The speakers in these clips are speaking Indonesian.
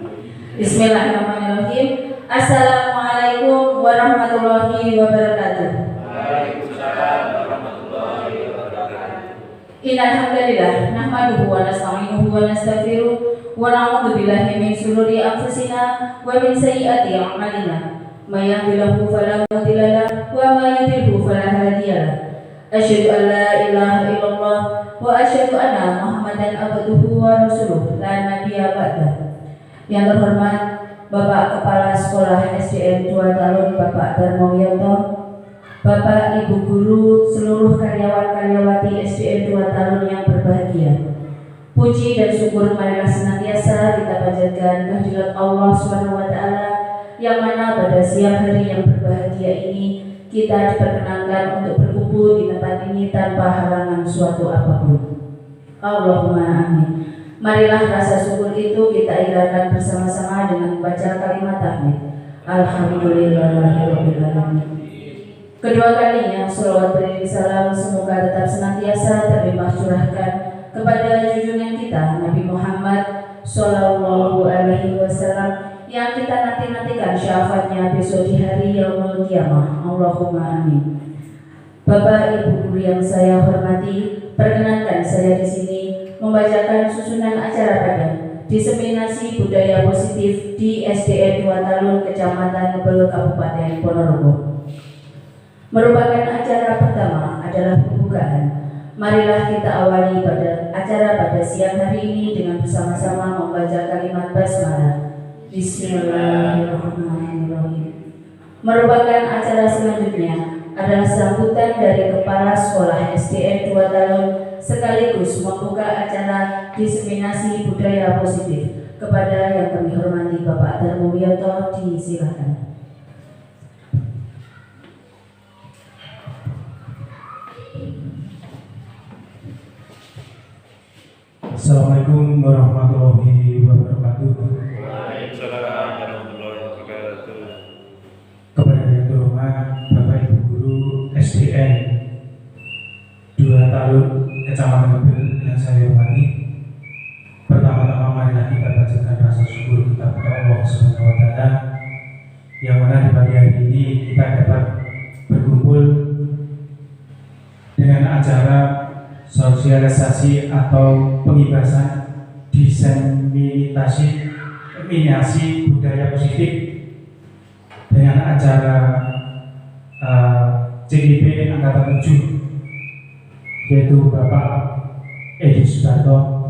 Bismillahirrahmanirrahim. Assalamualaikum warahmatullahi wabarakatuh. Waalaikumsalam warahmatullahi wabarakatuh. Innal hamdalillah nahmaduhu wa nasta'inuhu wa nastaghfiruh wa na'udzu billahi min shururi anfusina wa min sayyiati a'malina. May yahdihillahu fala mudilla lahu wa may yudlilhu fala hadiya lahu. Asyhadu an la ilaha illallah wa asyhadu anna Muhammadan abduhu wa rasuluh la nabiyya ba'da. Yang terhormat Bapak Kepala Sekolah SDN 2 Talun Bapak Darmo Wiyoto, Bapak Ibu Guru, seluruh karyawan-karyawati SDN 2 Talun yang berbahagia. Puji dan syukur marilah senantiasa kita panjatkan kehadirat Allah SWT, yang mana pada siang hari yang berbahagia ini kita diperkenankan untuk berkumpul di tempat ini tanpa halangan suatu apapun. Allahumma amin. Marilah rasa syukur itu kita ikrarkan bersama-sama dengan membaca kalimat tahmid. Alhamdulillahirabbil alamin. Kedua kalinya selawat beriring salam semoga tetap senantiasa terlimpah curahkan kepada junjungan kita Nabi Muhammad Sallallahu Alaihi Wasallam yang kita nanti-nantikan syafaatnya besok di hari Yaumul Qiyamah. Allahumma amin. Bapak Ibu Guru yang saya hormati, perkenankan saya di sini membacakan susunan acara pada diseminasi budaya positif di SDN 2 Talun Kecamatan Ngebel Kabupaten Ponorogo. Merupakan acara pertama adalah pembukaan. Marilah kita awali pada acara pada siang hari ini dengan bersama-sama membaca kalimat basmalah. Bismillahirrahmanirrahim. Merupakan acara selanjutnya adalah sambutan dari Kepala Sekolah SDN 2 Talun sekaligus membuka acara diseminasi budaya positif. Kepada yang kami hormati Bapak Darmo Wiyoto, disilakan. Assalamualaikum warahmatullahi wabarakatuh. Waalaikumsalam warahmatullahi wabarakatuh. Kepada yang terhormat Bapak Ibu Guru SDN 2 Talun Kecamatan Ngebel yang saya hormati, pertama-tama marilah kita bacakan rasa syukur kita kepada Allah Subhanahu wa Ta'ala yang mana di pagi hari ini kita dapat berkumpul dengan acara sosialisasi atau pengibasan diseminasi budaya positif dengan acara CGP Angkatan 7 yaitu Bapak Edi Sudarto.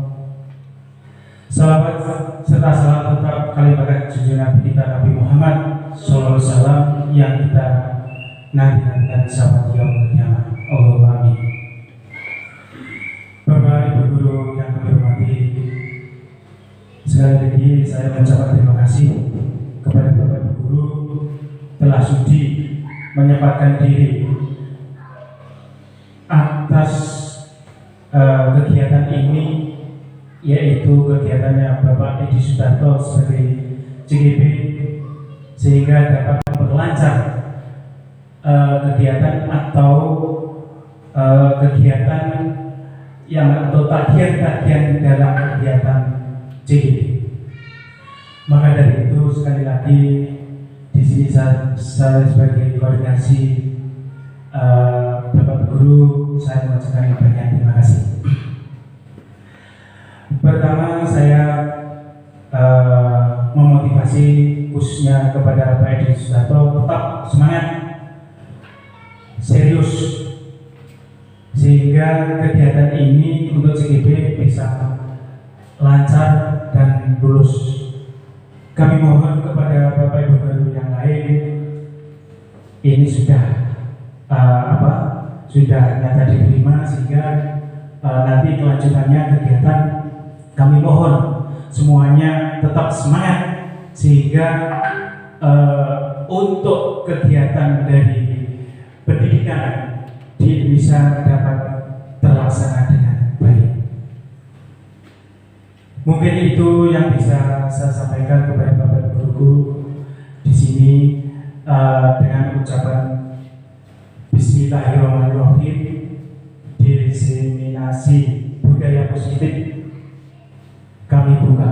Salawat serta salam tetap kalimat junjungan Nabi kita Nabi Muhammad Sallallahu Alaihi Wasallam yang kita nanti-nantikan sama dia bersama. Allahumma amin. Bapak Ibu Guru yang kami hormati, sekali lagi saya mengucapkan terima kasih kepada Bapak Ibu Guru telah sudi menyempatkan diri atas kegiatan ini, yaitu kegiatannya Bapak Edi Sudarto sebagai CGP, sehingga dapat memperlancar kegiatan atau kegiatan yang atau tagihan-tagihan dalam kegiatan CGP. Maka dari itu sekali lagi di sini saya sebagai koordinasi Bapak Guru, saya mengucapkan banyak terima kasih. Pertama saya memotivasi khususnya kepada Pak Edi Sudarto tetap semangat, serius, sehingga kegiatan ini untuk CGP bisa lancar dan lulus. Kami mohon kepada Bapak Ibu Guru yang lain, ini sudah sudah nyata diterima, sehingga nanti kelanjutannya kegiatan kami mohon semuanya tetap semangat, sehingga untuk kegiatan dari pendidikan di Indonesia dapat terlaksana dengan baik. Mungkin itu yang bisa saya sampaikan kepada Bapak Guruku di sini dengan ucapan Bismillahirrahmanirrahim. Diseminasi budaya positif kami buka.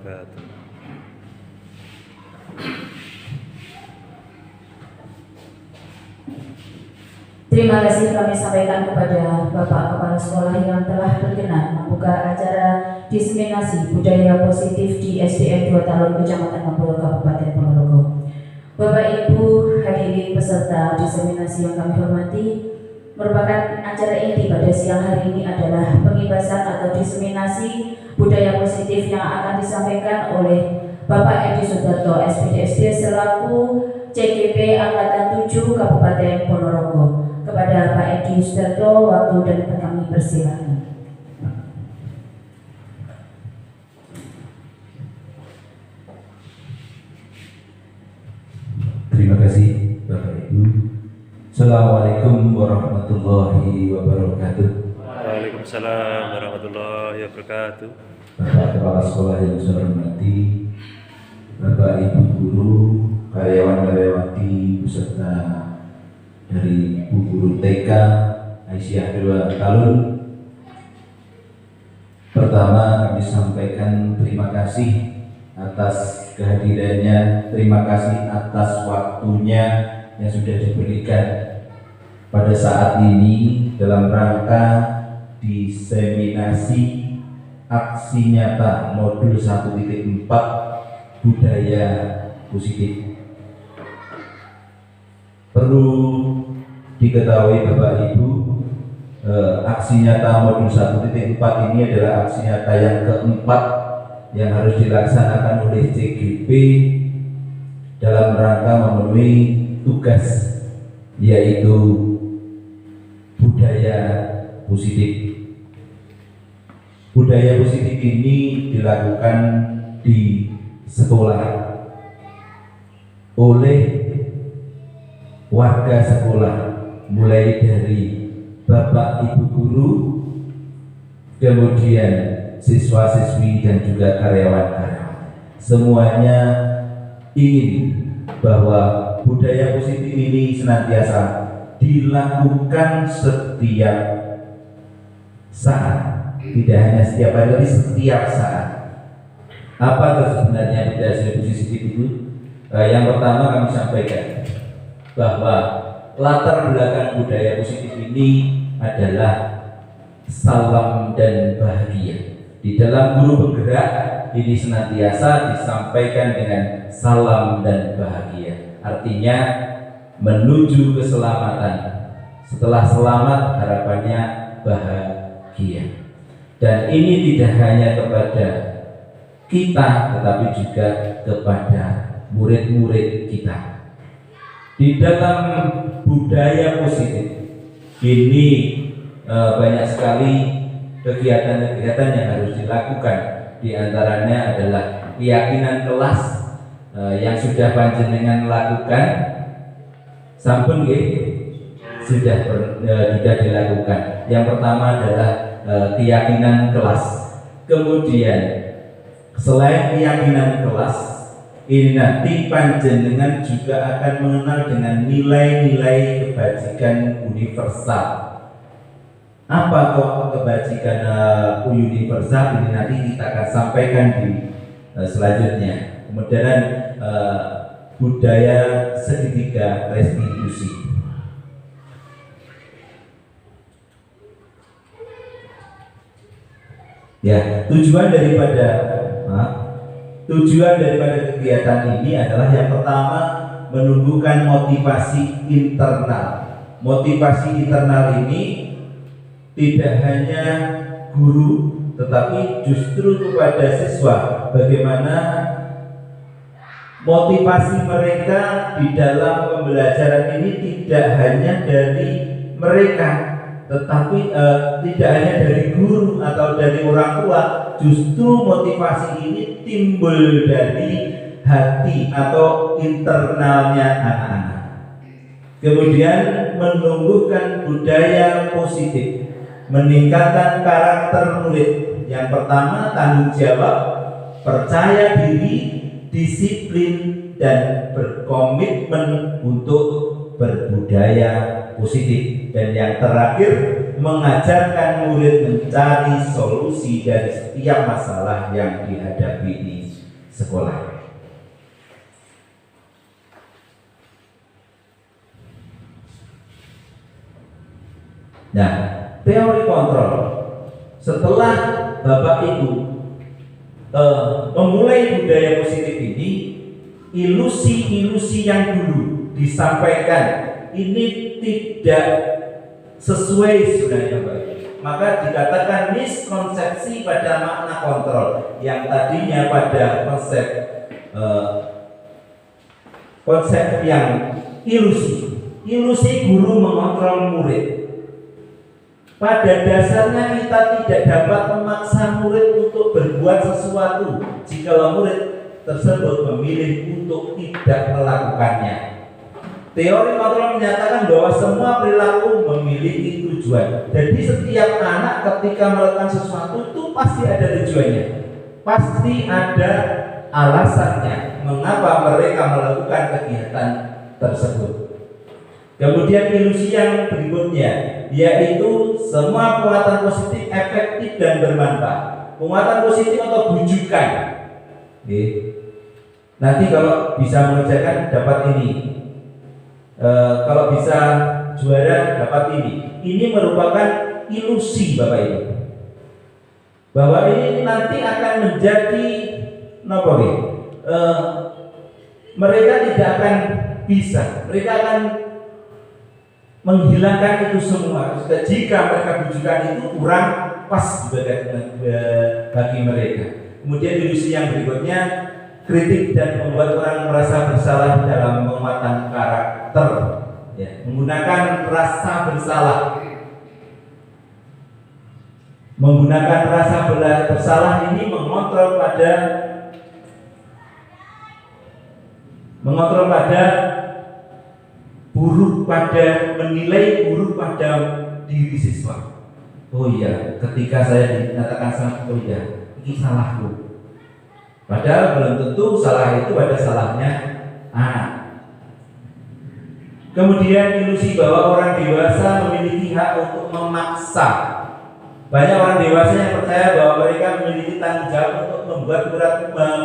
wabarakatuh. Terima kasih kami sampaikan kepada Bapak Kepala Sekolah yang telah berkenan membuka acara diseminasi budaya positif di SDN 2 Talun Kecamatan Ngapul Kabupaten Ponorogo. Bapak Ibu hadirin peserta diseminasi yang kami hormati, merupakan acara inti pada siang hari ini adalah pengibasan atau diseminasi budaya positif yang akan disampaikan oleh Bapak Edi Sudarto SPDSD selaku CGP Angkatan 7 Kabupaten Ponorogo. Kepada Pak Edi Sudarto, waktu dan tempat kami persilakan. Terima kasih Bapak Ibu. Assalamualaikum warahmatullahi wabarakatuh. Waalaikumsalam warahmatullahi wabarakatuh. Bapak Kepala Sekolah yang saya hormati, Bapak Ibu guru, karyawan-karyawati beserta dari Bu Guru TK Aisyah 2 Talun. Pertama kami sampaikan terima kasih atas kehadirannya, terima kasih atas waktunya yang sudah diberikan pada saat ini dalam rangka diseminasi aksi nyata modul 1.4 budaya positif. Perlu diketahui Bapak Ibu, aksi nyata modul 1.4 ini adalah aksi nyata yang keempat yang harus dilaksanakan oleh CGP dalam rangka memenuhi tugas, yaitu budaya positif. Budaya positif ini dilakukan di sekolah oleh warga sekolah, mulai dari Bapak Ibu guru, kemudian siswa-siswi dan juga karyawan-karyawan. Semuanya ingin bahwa budaya positif ini senantiasa dilakukan setiap saat, tidak hanya setiap hari, tapi setiap saat. Apa sebenarnya budaya positif itu? Yang pertama kami sampaikan bahwa latar belakang budaya positif ini adalah salam dan bahagia. Di dalam guru bergerak ini senantiasa disampaikan dengan salam dan bahagia. Artinya menuju keselamatan. Setelah selamat harapannya bahagia. Dan ini tidak hanya kepada kita, tetapi juga kepada murid-murid kita. Di dalam budaya positif ini banyak sekali kegiatan-kegiatan yang harus dilakukan. Di antaranya adalah keyakinan kelas yang sudah panjenengan lakukan, sampun sudah dilakukan. Yang pertama adalah keyakinan kelas. Kemudian selain keyakinan kelas, ini nanti panjenengan juga akan mengenal dengan nilai-nilai kebajikan universal. Apa kok kebajikan universal ini nanti kita akan sampaikan di selanjutnya. Kemudian budaya segitiga restitusi. Ya, tujuan daripada kegiatan ini adalah yang pertama menumbuhkan motivasi internal. Motivasi internal ini tidak hanya guru, tetapi justru kepada siswa. Bagaimana motivasi mereka di dalam pembelajaran ini tidak hanya dari mereka, tetapi tidak hanya dari guru atau dari orang tua. Justru motivasi ini timbul dari hati atau internalnya anak-anak. Kemudian menumbuhkan budaya positif, meningkatkan karakter murid. Yang pertama tanggung jawab, percaya diri, disiplin, dan berkomitmen untuk berbudaya positif. Dan yang terakhir, mengajarkan murid mencari solusi dari setiap masalah yang dihadapi ini. sekolah. Nah, teori kontrol setelah Bapak Ibu memulai budaya positif ini, ilusi-ilusi yang dulu disampaikan ini tidak sesuai sebenarnya Bapak Ibu. Maka dikatakan miskonsepsi pada makna kontrol yang tadinya pada konsep yang ilusi guru mengontrol murid. Pada dasarnya kita tidak dapat memaksa murid untuk berbuat sesuatu jika murid tersebut memilih untuk tidak melakukannya. Teori kontrol menyatakan bahwa semua perilaku memiliki tujuan. Jadi setiap anak ketika melakukan sesuatu itu pasti ada tujuannya, pasti ada alasannya mengapa mereka melakukan kegiatan tersebut. Kemudian ilusi yang berikutnya, yaitu semua penguatan positif efektif dan bermanfaat. Penguatan positif atau bujukan. Oke. Nanti kalau bisa mengerjakan dapat ini. Kalau bisa juara dapat ini. Ini merupakan ilusi Bapak Ibu. Bahwa ini nanti akan menjadi mereka tidak akan bisa. Mereka akan menghilangkan itu semua jika mereka bujukan itu kurang pas bagi mereka. Kemudian ilusi yang berikutnya, kritik dan membuat orang merasa bersalah dalam penguatan karakter, ya, menggunakan rasa bersalah. Menggunakan rasa bersalah ini mengontrol menilai buruk pada diri siswa. Oh iya, ketika saya dinyatakan salah, oh iya, ini salahku. Padahal belum tentu salah itu pada salahnya anak. Kemudian ilusi bahwa orang dewasa memiliki hak untuk memaksa. Banyak orang dewasa yang percaya bahwa mereka memiliki tanggung jawab untuk membuat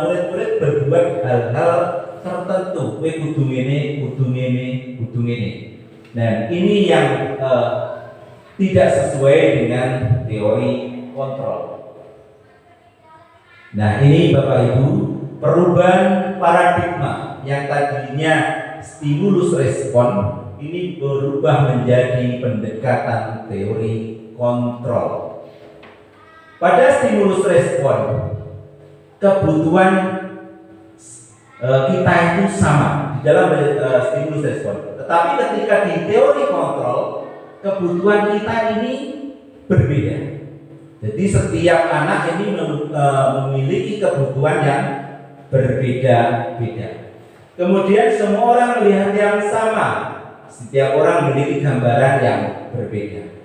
murid-murid berbuat hal-hal tertentu. Kudu ngene. Nah, ini yang tidak sesuai dengan teori kontrol. Nah, ini Bapak Ibu, perubahan paradigma yang tadinya stimulus respon ini berubah menjadi pendekatan teori kontrol. Pada stimulus respon, kebutuhan kita itu sama di dalam stimulus respon. Tetapi ketika di teori kontrol, kebutuhan kita ini berbeda. Jadi setiap anak ini memiliki kebutuhan yang berbeda-beda. Kemudian semua orang melihat yang sama. Setiap orang memiliki gambaran yang berbeda.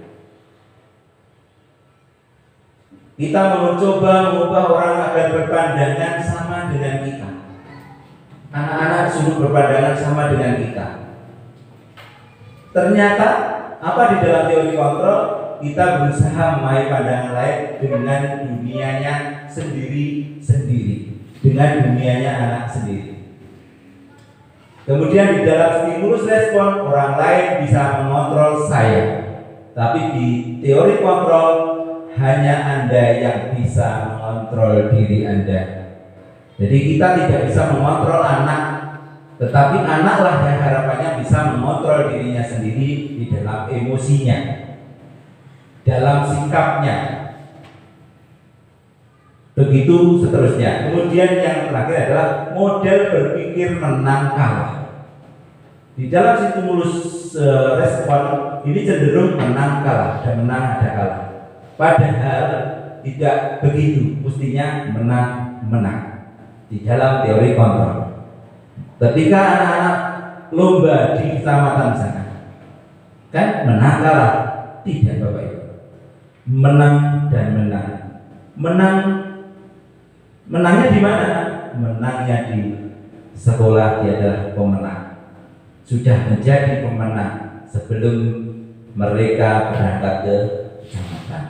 Kita mencoba mengubah orang agar berpandangan sama dengan kita. Anak-anak suruh berpandangan sama dengan kita. Ternyata apa di dalam teori kontrol? Kita berusaha memakai pandangan lain dengan dunianya sendiri-sendiri, dengan dunianya anak sendiri. Kemudian di dalam stimulus respon, orang lain bisa mengontrol saya. Tapi di teori kontrol, hanya Anda yang bisa mengontrol diri Anda. Jadi kita tidak bisa mengontrol anak, tetapi anaklah yang harapannya bisa mengontrol dirinya sendiri di dalam emosinya, dalam sikapnya, begitu seterusnya. Kemudian yang terakhir adalah model berpikir menang kalah. Di dalam stimulus respon ini cenderung menang kalah dan menang ada kalah. Padahal tidak begitu, mestinya menang di dalam teori kontrol. Ketika anak-anak lomba di kecamatan sana, kan menang kalah? Tidak Bapak Ibu. Menang dan menangnya di mana? Menangnya di sekolah. Dia adalah pemenang, sudah menjadi pemenang sebelum mereka berangkat ke kecamatan.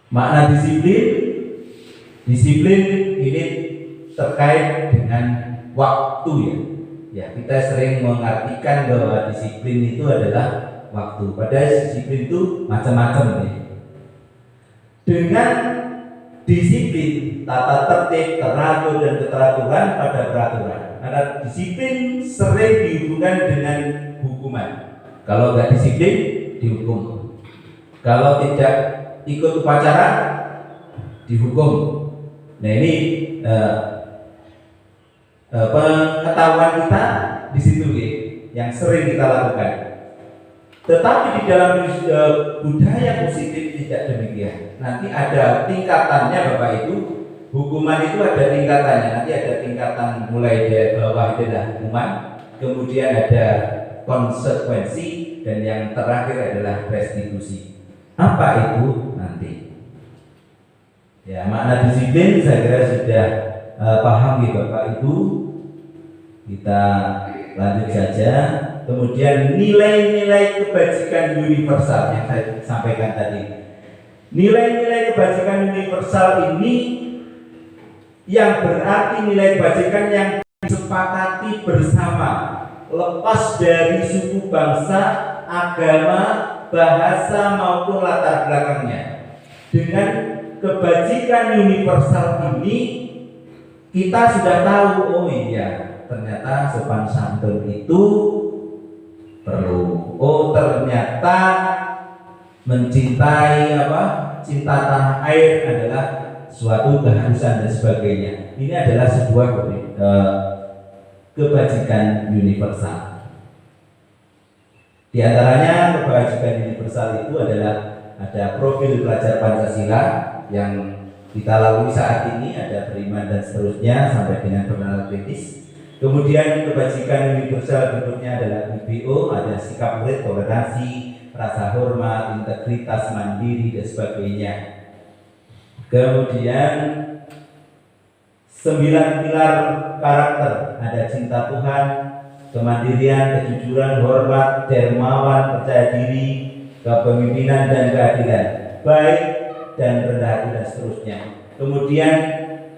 Makna disiplin Disiplin ini terkait dengan waktu ya. Ya, kita sering mengartikan bahwa disiplin itu adalah waktu. Padahal disiplin itu macam-macam ya. Dengan disiplin, tata tertib, teratur dan keteraturan pada peraturan. Karena disiplin sering dihubungkan dengan hukuman. Kalau nggak disiplin, dihukum. Kalau tidak ikut upacara, dihukum. Nah ini pengetahuan kita di situ ya, yang sering kita lakukan. Tetapi di dalam budaya positif tidak demikian. Nanti ada tingkatannya Bapak Ibu. Hukuman itu ada tingkatannya. Nanti ada tingkatan mulai dari bawah adalah hukuman, kemudian ada konsekuensi, dan yang terakhir adalah restitusi. Apa itu nanti? Ya, makna disiplin saya kira sudah paham ya Bapak Ibu. Kita lanjut saja. Kemudian nilai-nilai kebajikan universal yang saya sampaikan tadi. Nilai-nilai kebajikan universal ini yang berarti nilai kebajikan yang disepakati bersama, lepas dari suku bangsa, agama, bahasa maupun latar belakangnya. Dengan kebajikan universal ini kita sudah tahu, oh iya, ternyata sopan santun itu perlu. Oh ternyata mencintai cinta tanah air adalah suatu keharusan dan sebagainya. Ini adalah sebuah kebajikan universal. Di antaranya kebajikan universal itu adalah ada profil pelajar Pancasila yang kita lalui saat ini, ada beriman dan seterusnya sampai dengan bernalar kritis. Kemudian kebajikan universal berikutnya adalah IBO, ada sikap murid, toleransi, rasa hormat, integritas, mandiri dan sebagainya. Kemudian 9 pilar karakter, ada cinta Tuhan, kemandirian, kejujuran, hormat, dermawan, percaya diri, kepemimpinan dan keadilan, baik dan rendah hati dan seterusnya. Kemudian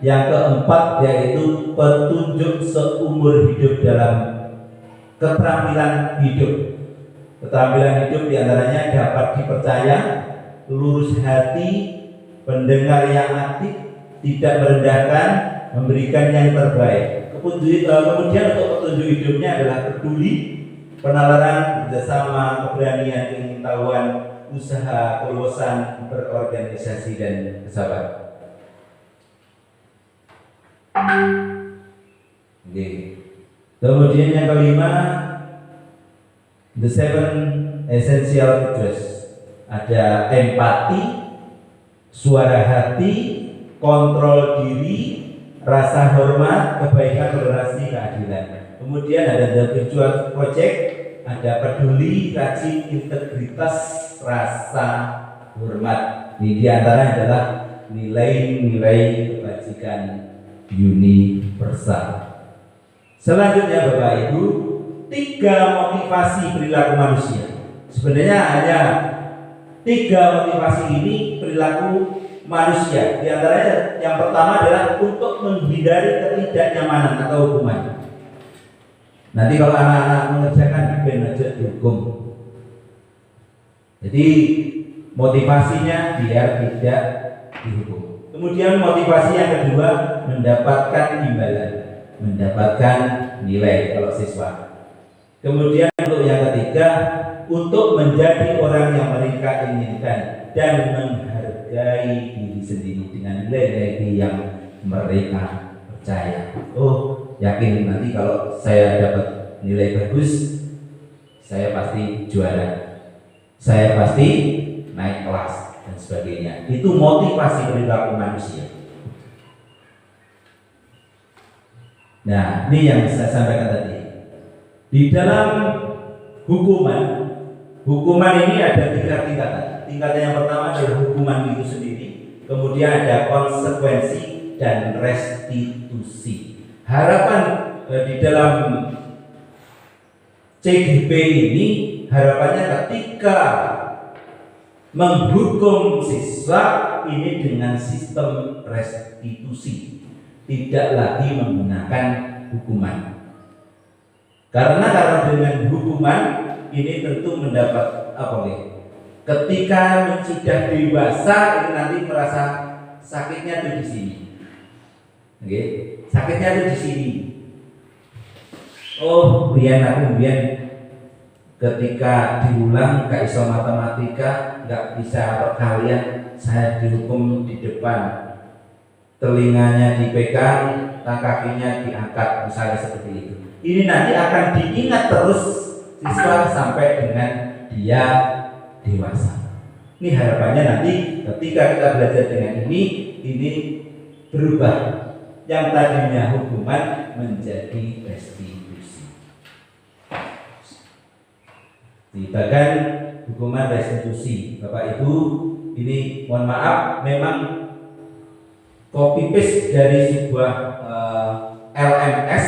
yang keempat yaitu petunjuk seumur hidup dalam keterampilan hidup. Keterampilan hidup diantaranya dapat dipercaya, lurus hati, pendengar yang aktif, tidak merendahkan, memberikan yang terbaik. Kemudian untuk petunjuk hidupnya adalah peduli, penalaran, kerjasama, keberanian, pengetahuan, usaha, keluasan, berorganisasi dan kesabaran. Kemudian yang kelima, the 7 essential virtues. Ada empati, suara hati, kontrol diri, rasa hormat, kebaikan, toleransi, keadilan. Kemudian ada the virtual project, ada peduli, rajin, integritas, rasa hormat. Ini diantaranya adalah nilai-nilai kebajikan universal. Selanjutnya Bapak Ibu, 3 motivasi perilaku manusia. Sebenarnya hanya 3 motivasi ini perilaku manusia. Di antaranya yang pertama adalah untuk menghindari ketidaknyamanan atau hukuman. Nanti kalau anak-anak mengerjakan ben aja dihukum. Jadi motivasinya biar tidak dihukum. Kemudian motivasi yang kedua mendapatkan imbalan, mendapatkan nilai kalau siswa. Kemudian untuk yang ketiga untuk menjadi orang yang mereka inginkan dan menghargai diri sendiri dengan nilai-nilai yang mereka percaya. Oh, yakin nanti kalau saya dapat nilai bagus, saya pasti juara, saya pasti naik kelas dan sebagainya. Itu motivasi perilaku manusia. Nah, ini yang saya sampaikan tadi. Di dalam hukuman ini ada 3 tingkatan. Tingkatan yang pertama adalah hukuman itu sendiri, kemudian ada konsekuensi dan restitusi. Harapan di dalam CGP ini, harapannya ketika menghukum siswa ini dengan sistem restitusi, tidak lagi menggunakan hukuman. Karena kalau dengan hukuman ini tentu mendapat apa nih? Ketika sudah dewasa itu nanti merasa sakitnya tuh di sini. Oke, sakitnya tuh di sini. Oh, biar ketika diulang gak iso matematika, gak bisa perkalian, saya dihukum di depan, telinganya dipegang, kakinya diangkat, misalnya seperti itu. Ini nanti akan diingat terus siswa sampai dengan dia dewasa. Ini harapannya nanti ketika kita belajar dengan ini berubah. Yang tadinya hukuman menjadi restitusi. Bahkan hukuman restitusi, Bapak Ibu, ini mohon maaf memang copy paste dari sebuah LMS,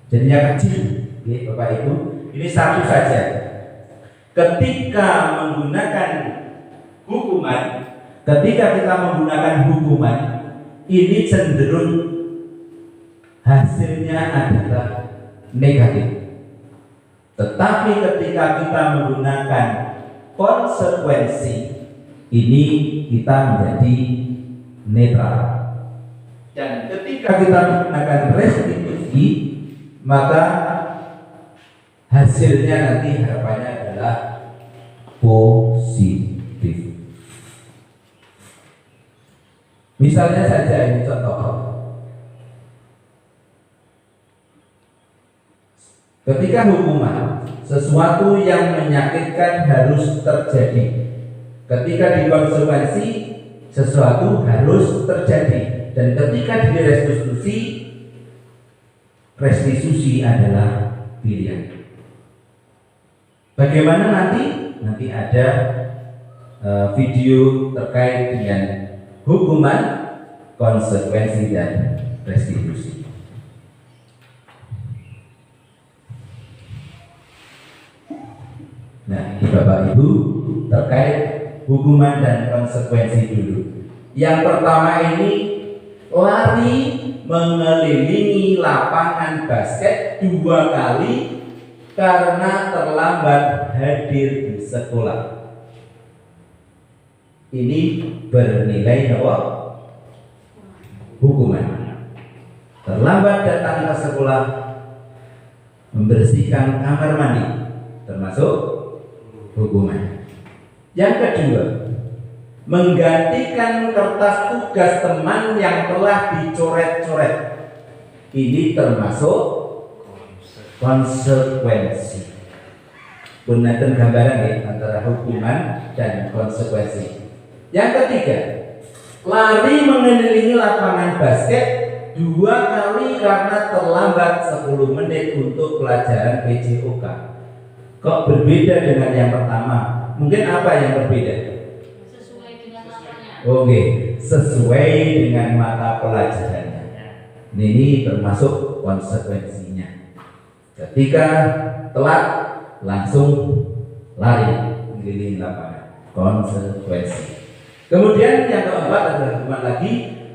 jadinya kecil, ya, Bapak Ibu. Ini satu saja. Ketika kita menggunakan hukuman, ini cenderung hasilnya adalah negatif. Tetapi ketika kita menggunakan konsekuensi, ini kita menjadi netral. Dan ketika kita menggunakan restitusi, maka hasilnya nanti harapannya adalah positif. Misalnya saja ini contoh. Ketika hukuman, sesuatu yang menyakitkan harus terjadi. Ketika dikonsekuensi, sesuatu harus terjadi. Dan ketika restitusi adalah pilihan. Bagaimana nanti? Nanti ada video terkait dengan hukuman, konsekuensi, dan restitusi. Nah, ini Bapak Ibu terkait hukuman dan konsekuensi dulu. Yang pertama ini lari mengelilingi lapangan basket 2 kali karena terlambat hadir di sekolah. Ini bernilai apa? Hukuman. Terlambat datang ke sekolah, membersihkan kamar mandi, termasuk hukuman. Yang kedua, menggantikan kertas tugas teman yang telah dicoret-coret. Ini termasuk konsekuensi. Gunakan gambaran ya antara hukuman dan konsekuensi. Yang ketiga, lari mengelilingi lapangan basket 2 kali karena terlambat 10 menit untuk pelajaran PJOK. Kok berbeda dengan yang pertama? Mungkin apa yang berbeda? Sesuai dengan matanya. Oke, sesuai dengan mata pelajarannya. Ini termasuk konsekuensinya. Ketika telat langsung lari mengelilingi lapangan, konsekuensi. Kemudian yang keempat adalah hukuman lagi,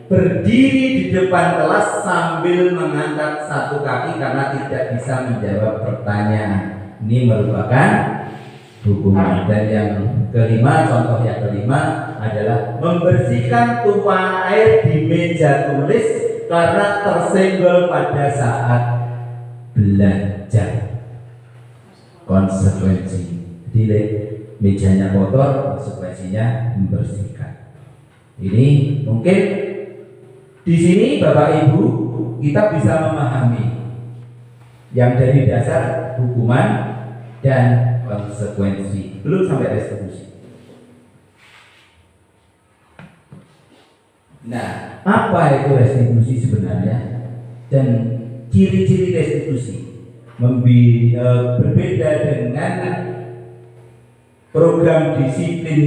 berdiri di depan kelas sambil mengangkat 1 kaki karena tidak bisa menjawab pertanyaan. Ini merupakan hukuman. Dan yang kelima, contoh yang kelima adalah membersihkan tumpahan air di meja tulis karena tersenggol pada saat belajar. Konsekuensi. Jadi mejanya kotor, konsekuensinya membersihkan. Ini mungkin di sini Bapak Ibu kita bisa memahami yang dari dasar hukuman dan konsekuensi, belum sampai restitusi. Nah, apa itu restitusi sebenarnya dan ciri-ciri restitusi? Berbeda dengan program disiplin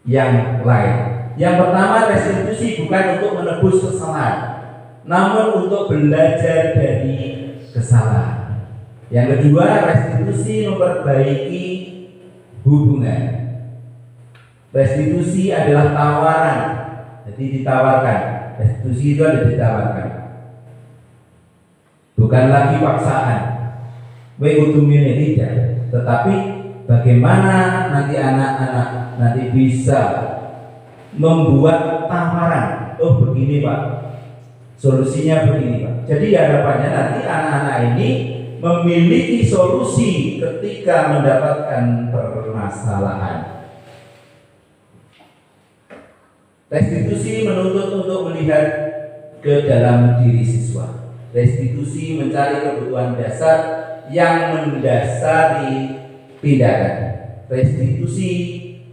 yang lain. Yang pertama, restitusi bukan untuk menebus kesalahan, namun untuk belajar dari kesalahan. Yang kedua, restitusi memperbaiki hubungan. Restitusi adalah tawaran, jadi ditawarkan. Restitusi itu ada ditawarkan, bukan lagi paksaan. Wekutumine tidak, tetapi bagaimana nanti anak-anak nanti bisa membuat tawaran. Oh begini Pak, solusinya begini Pak. Jadi harapannya nanti anak-anak ini memiliki solusi ketika mendapatkan permasalahan. Restitusi menuntut untuk melihat ke dalam diri siswa. Restitusi mencari kebutuhan dasar yang mendasari tindakan. Restitusi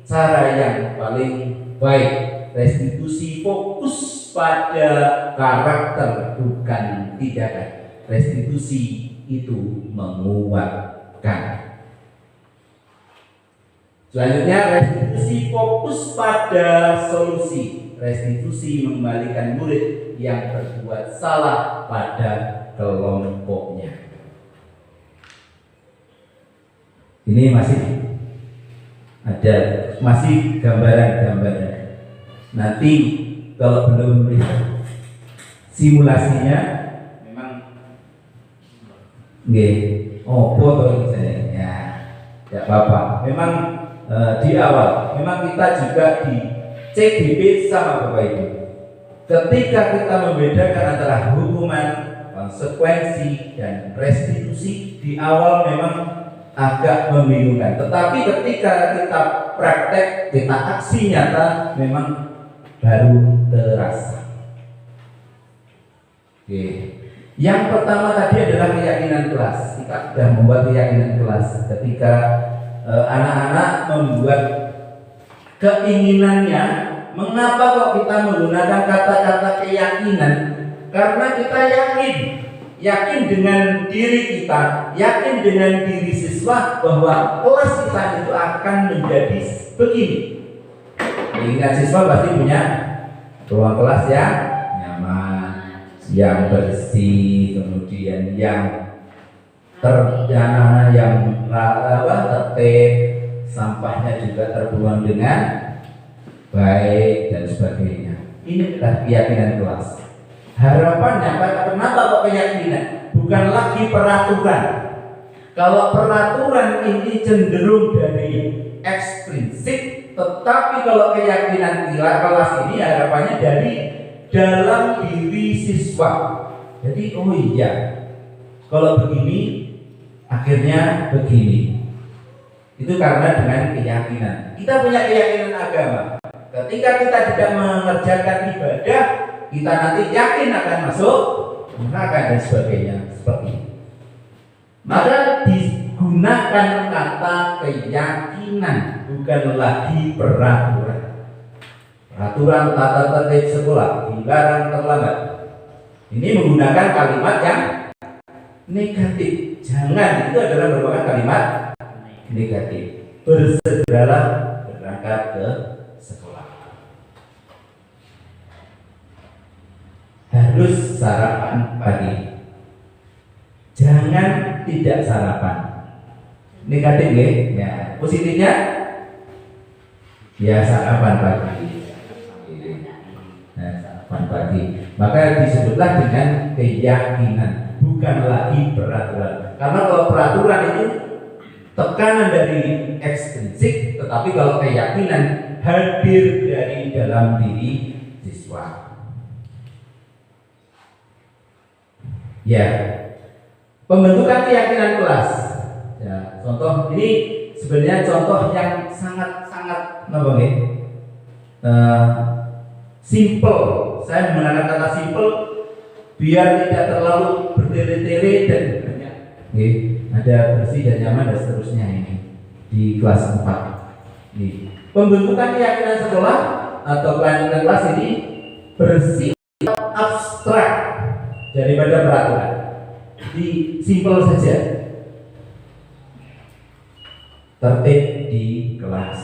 cara yang paling baik. Restitusi fokus pada karakter bukan tindakan. Restitusi itu menguatkan. Selanjutnya, restitusi fokus pada solusi. Restitusi mengembalikan murid yang berbuat salah pada kelompoknya. Ini masih gambaran-gambaran. Nanti kalau belum lihat simulasinya, memang foto saya ya, tidak apa-apa. Memang di awal, memang kita juga di CGP sama Bapak Ibu. Ketika kita membedakan antara hukuman, konsekuensi, dan restitusi, di awal memang agak membingungkan. Tetapi ketika kita praktek, kita aksi nyata, memang baru terasa. Oke. Yang pertama tadi adalah keyakinan kelas. Kita sudah membuat keyakinan kelas. Ketika anak-anak membuat keinginannya, mengapa kok kita menggunakan kata-kata keyakinan? Karena kita yakin dengan diri kita, yakin dengan diri siswa bahwa kelas kita itu akan menjadi begini. Keinginan siswa pasti punya ruang kelas yang nyaman, yang bersih, kemudian yang tertib, sampahnya juga terbuang dengan baik dan sebagainya. Ini adalah keyakinan kelas. Harapannya, kenapa kok keyakinan? Bukan lagi peraturan. Kalau peraturan ini cenderung dari ekstrinsik, tetapi kalau keyakinan kelas ini harapannya dari dalam diri siswa. Jadi oh iya, kalau begini akhirnya begini. Itu karena dengan keyakinan. Kita punya keyakinan agama. Ketika kita tidak mengerjakan ibadah, kita nanti yakin akan masuk neraka dan sebagainya seperti itu. Maka digunakan kata keyakinan, bukan lagi peraturan. Peraturan tata tertib sekolah dilarang terlambat. Ini menggunakan kalimat yang negatif. Jangan, itu adalah merupakan kalimat negatif. Bersegeralah berangkat ke sekolah. Harus sarapan pagi. Jangan tidak sarapan. Negatif ya. Positifnya ya sarapan pagi. Nah, sarapan pagi. Maka disebutlah dengan keyakinan, bukan lagi peraturan. Karena kalau peraturan itu tekanan dari ekstrinsik, tetapi kalau keyakinan hadir dari dalam diri siswa. Ya, pembentukan keyakinan kelas. Ya, contoh ini sebenarnya contoh yang sangat simple. Saya menggunakan kata simple biar tidak terlalu bertele-tele dan banyak. Ada bersih dan nyaman dan seterusnya ini di kelas 4. Pembentukan keyakinan sekolah atau keyakinan kelas ini bersifat abstrak daripada peraturan. Di simple saja. Tertib di kelas.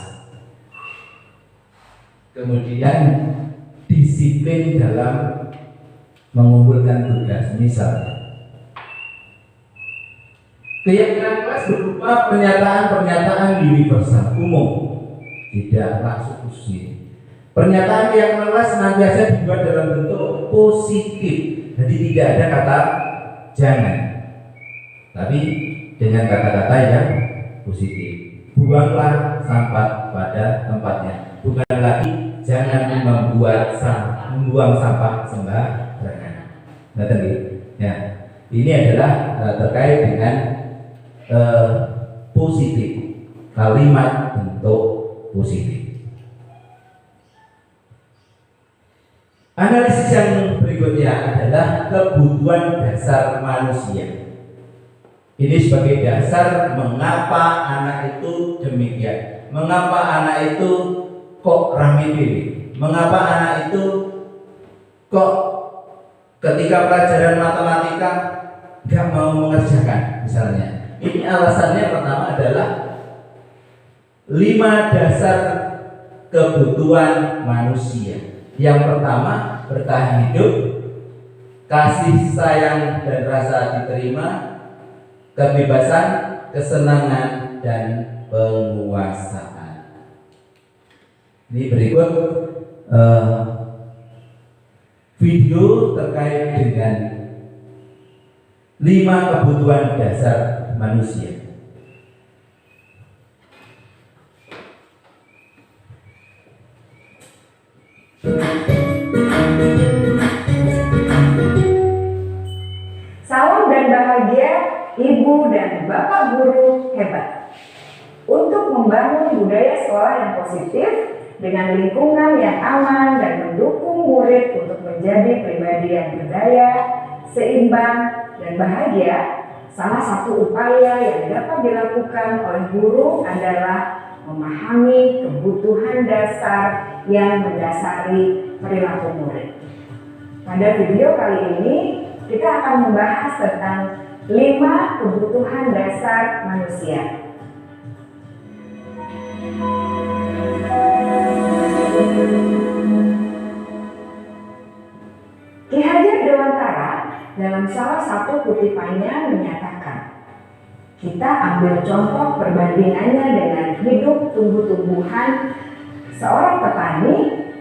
Kemudian disiplin dalam mengumpulkan tugas. Misalnya keyakinan kelas berupa pernyataan-pernyataan universal umum. tidaklah sukusi. Pernyataan yang lelah senantiasa dibuat dalam bentuk positif. Jadi tidak ada kata jangan, tapi dengan kata-kata yang positif. Buanglah sampah pada tempatnya. Bukan lagi jangan membuang sampah sembarangan. Nah, ya, ini adalah terkait dengan positif, kalimat bentuk positif. Analisis yang berikutnya adalah kebutuhan dasar manusia. Ini sebagai dasar mengapa anak itu demikian, mengapa anak itu kok rame diri, mengapa anak itu kok ketika pelajaran matematika nggak mau mengerjakan misalnya. Ini alasannya pertama adalah 5 dasar kebutuhan manusia. Yang pertama, bertahan hidup, kasih sayang dan rasa diterima, kebebasan, kesenangan, dan penguasaan. Ini berikut video terkait dengan 5 kebutuhan dasar manusia. Salam dan bahagia Ibu dan Bapak guru hebat. Untuk membangun budaya sekolah yang positif dengan lingkungan yang aman dan mendukung murid untuk menjadi pribadi yang berdaya, seimbang, dan bahagia, salah satu upaya yang dapat dilakukan oleh guru adalah memahami kebutuhan dasar yang mendasari perilaku murid. Pada video kali ini, kita akan membahas tentang 5 kebutuhan dasar manusia. Ki Hajar Dewantara dalam salah satu kutipannya menyatakan, kita ambil contoh perbandingannya dengan hidup tumbuh-tumbuhan. Seorang petani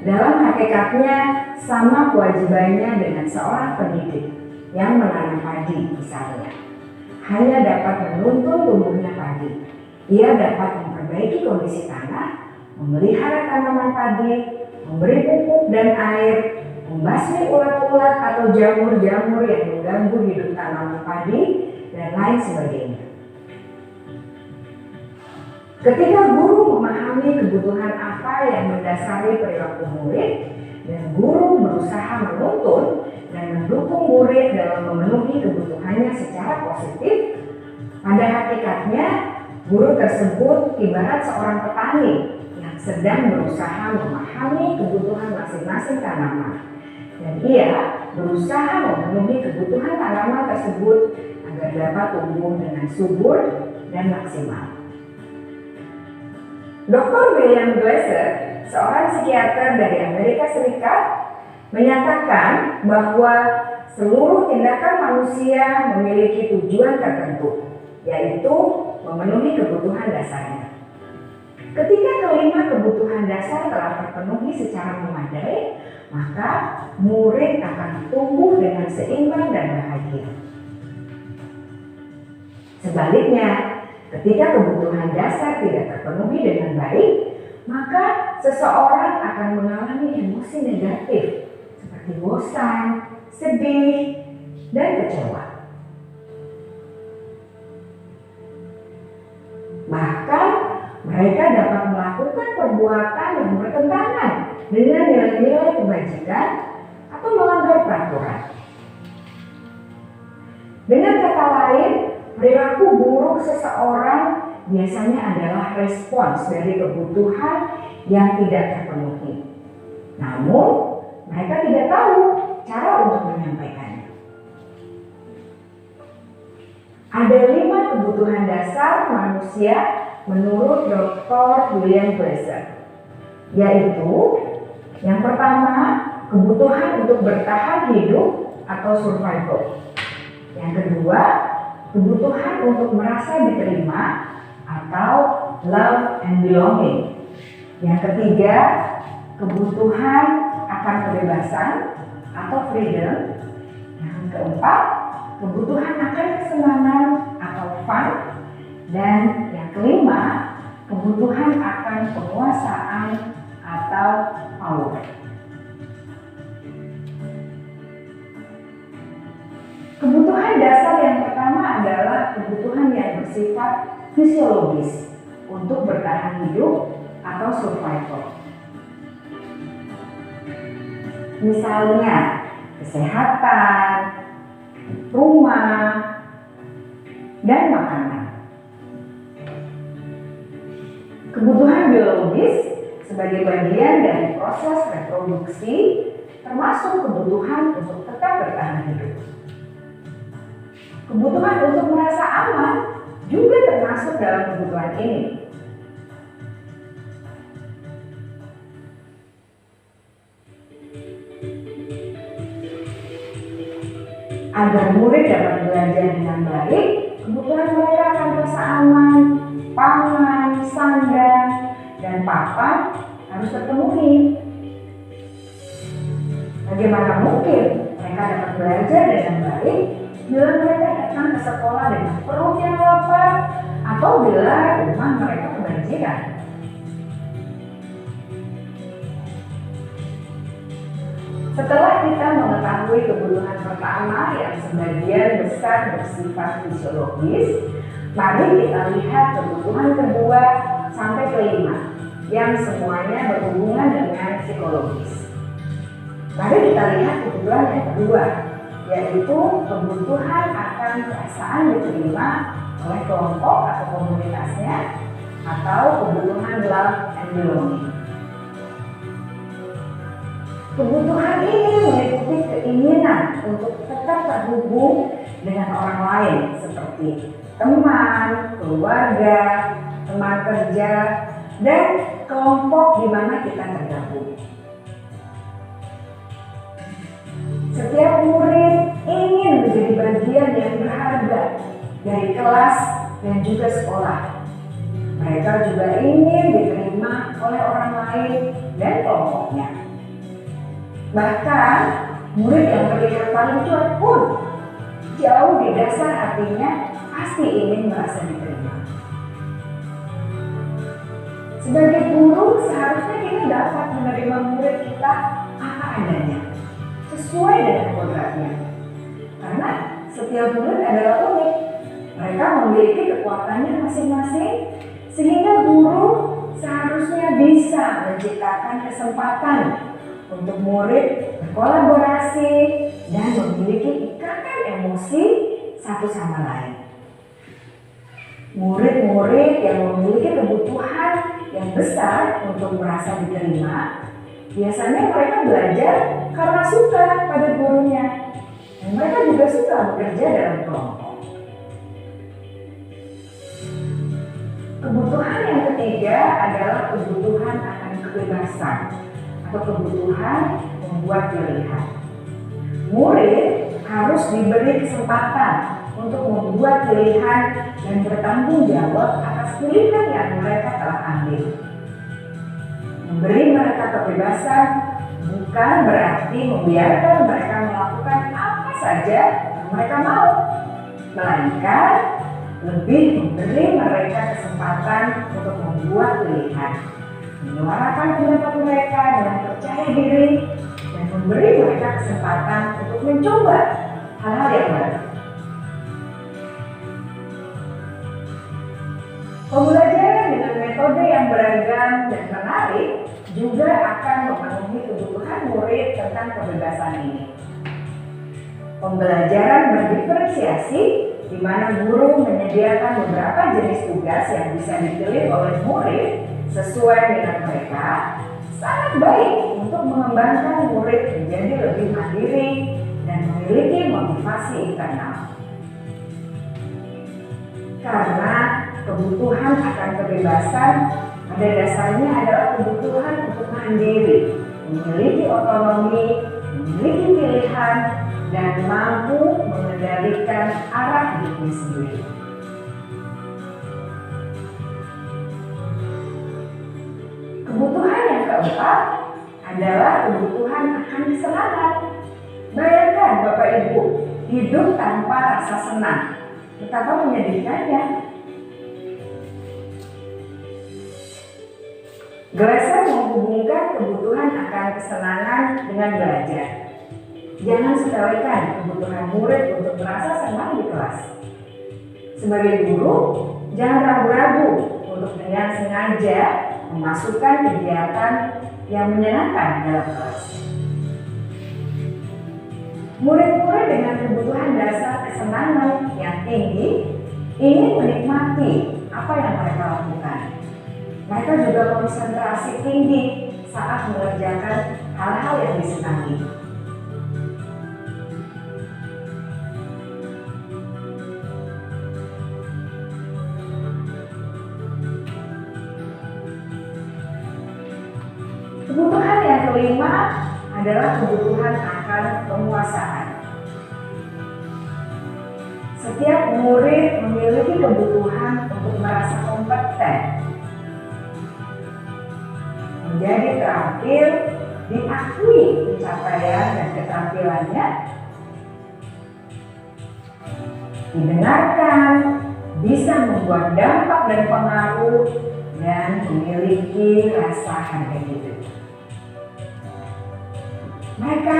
dalam hakikatnya sama kewajibannya dengan seorang pendidik yang menanam padi misalnya. Hanya dapat menuntun tumbuhnya padi. Ia dapat memperbaiki kondisi tanah, memelihara tanaman padi, memberi pupuk dan air, membasmi ulat-ulat atau jamur-jamur yang mengganggu hidup tanaman padi, dan lain sebagainya. Ketika guru memahami kebutuhan apa yang mendasari perilaku murid, dan guru berusaha menuntun dan mendukung murid dalam memenuhi kebutuhannya secara positif, pada hakikatnya guru tersebut ibarat seorang petani yang sedang berusaha memahami kebutuhan masing-masing tanaman, dan ia berusaha memenuhi kebutuhan tanaman tersebut agar dapat tumbuh dengan subur dan maksimal. Dr. William Glasser, seorang psikiater dari Amerika Serikat, menyatakan bahwa seluruh tindakan manusia memiliki tujuan tertentu, yaitu memenuhi kebutuhan dasarnya. Ketika kelima kebutuhan dasar telah terpenuhi secara memadai, maka murid akan tumbuh dengan seimbang dan bahagia. Sebaliknya, ketika kebutuhan dasar tidak terpenuhi dengan baik, maka seseorang akan mengalami emosi negatif seperti bosan, sedih, dan kecewa. Bahkan mereka dapat melakukan perbuatan yang bertentangan dengan nilai-nilai kebajikan atau melanggar peraturan. Dengan kata lain, perilaku buruk seseorang biasanya adalah respons dari kebutuhan yang tidak terpenuhi. Namun, mereka tidak tahu cara untuk menyampaikannya. Ada 5 kebutuhan dasar manusia menurut Dr. William Glasser, yaitu yang pertama, kebutuhan untuk bertahan hidup atau survival. Yang kedua, kebutuhan untuk merasa diterima atau love and belonging. Yang ketiga, kebutuhan akan kebebasan atau freedom. Yang keempat, kebutuhan akan kesenangan atau fun. Dan yang kelima, kebutuhan akan penguasaan atau power. Kebutuhan dasar yang pertama adalah kebutuhan yang bersifat fisiologis untuk bertahan hidup atau survival. Misalnya, kesehatan, rumah, dan makanan. Kebutuhan biologis sebagai bagian dari proses reproduksi termasuk kebutuhan untuk tetap bertahan hidup. Kebutuhan untuk merasa aman juga termasuk dalam kebutuhan ini. Agar murid dapat belajar dengan baik, kebutuhan mereka akan rasa aman, pangan, sandang, dan papan harus terpenuhi. Bagaimana mungkin mereka dapat belajar dengan baik bila mereka datang ke sekolah dengan perut yang lapar atau bila rumah mereka kebanjiran? Setelah kita mengetahui kebutuhan pertama yang sebagian besar bersifat fisiologis, mari kita lihat kebutuhan kedua sampai kelima yang semuanya berhubungan dengan psikologis. Mari kita lihat kebutuhan yang kedua, yaitu kebutuhan akan perasaan diterima oleh kelompok atau komunitasnya atau kebutuhan love and belonging. Kebutuhan ini meliputi keinginan untuk tetap terhubung dengan orang lain seperti teman, keluarga, teman kerja, dan kelompok di mana kita tergabung. Setiap murid ingin menjadi bagian yang berharga dari kelas dan juga sekolah. Mereka juga ingin diterima oleh orang lain dan kelompoknya. Bahkan, murid yang terlihat paling cuek pun jauh di dasar hatinya pasti ingin merasa diterima. Sebagai guru, seharusnya kita dapat menerima murid kita apa adanya, sesuai dengan kodratnya. Karena setiap murid adalah unik. Mereka memiliki kekuatannya masing-masing, sehingga guru seharusnya bisa menciptakan kesempatan untuk murid berkolaborasi dan memiliki ikatan emosi satu sama lain. Murid-murid yang memiliki kebutuhan yang besar untuk merasa diterima, biasanya mereka belajar karena suka pada gurunya, dan mereka juga suka bekerja dalam kelompok. Kebutuhan yang ketiga adalah kebutuhan akan kebebasan atau kebutuhan membuat pilihan. Murid harus diberi kesempatan untuk membuat pilihan dan bertanggung jawab atas pilihan yang mereka telah ambil. Memberi mereka kebebasan bukan berarti membiarkan mereka melakukan apa saja yang mereka mau, melainkan lebih memberi mereka kesempatan untuk membuat pilihan, menyuarakan pendapat mereka dengan percaya diri, dan memberi mereka kesempatan untuk mencoba hal-hal yang baru. Pembelajaran dengan metode yang beragam dan menarik juga akan memenuhi kebutuhan murid tentang kebebasan ini. Pembelajaran berdiferensiasi, di mana guru menyediakan beberapa jenis tugas yang bisa dipilih oleh murid sesuai dengan mereka, sangat baik untuk mengembangkan murid menjadi lebih mandiri dan memiliki motivasi internal. Karena kebutuhan akan kebebasan pada dasarnya adalah kebutuhan untuk mandiri, memiliki otonomi, memiliki pilihan, dan mampu mengendalikan arah hidupnya sendiri. Kebutuhan yang keempat adalah kebutuhan akan kesenangan. Bayangkan Bapak Ibu, hidup tanpa rasa senang. Betapa menyedihkannya. Glaser menghubungkan kebutuhan akan kesenangan dengan belajar. Jangan sepelekan kebutuhan murid untuk merasa senang di kelas. Sebagai guru, jangan ragu-ragu untuk dengan sengaja memasukkan kegiatan yang menyenangkan dalam kelas. Murid-murid dengan kebutuhan dasar kesenangan yang tinggi ingin menikmati apa yang mereka lakukan. Mereka juga konsentrasi tinggi saat mengerjakan hal-hal yang disenangi. Kebutuhan yang kelima adalah kebutuhan akan penguasaan. Setiap murid memiliki kebutuhan untuk merasa kompeten, menjadi terampil, diakui pencapaian dan keterampilannya, didengarkan, bisa membuat dampak dan pengaruh, dan memiliki rasa harga diri. Mereka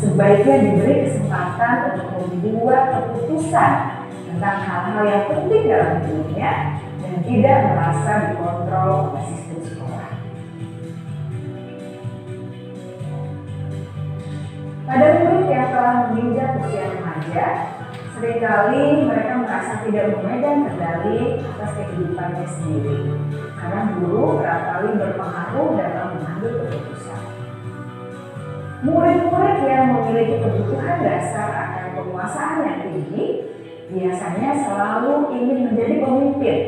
sebaiknya diberi kesempatan untuk membuat keputusan tentang hal-hal yang penting dalam hidupnya dan tidak merasa dikontrol oleh sistem sekolah. Pada murid yang telah menginjak usia remaja, seringkali mereka merasa tidak memegang kendali atas kehidupannya sendiri, karena guru kerap kali berpengaruh dalam mengambil keputusan. Murid-murid yang memiliki kebutuhan dasar akan penguasaan yang tinggi biasanya selalu ingin menjadi pemimpin.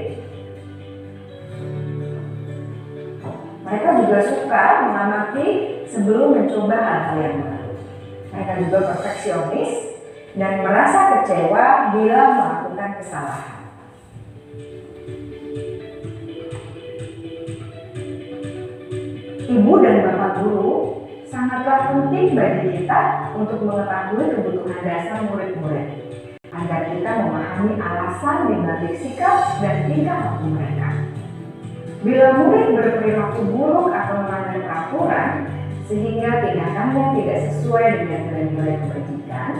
Mereka juga suka mengamati sebelum mencoba hal-hal yang baru. Mereka juga perfeksionis dan merasa kecewa bila melakukan kesalahan. Ibu dan bapak guru sangatlah penting bagi kita untuk mengetahui kebutuhan dasar murid-murid agar kita memahami alasan dibalik sikap dan tingkah laku mereka. Bila murid berperilaku buruk atau melanggar peraturan sehingga tindakannya tidak sesuai dengan nilai-nilai kebajikan,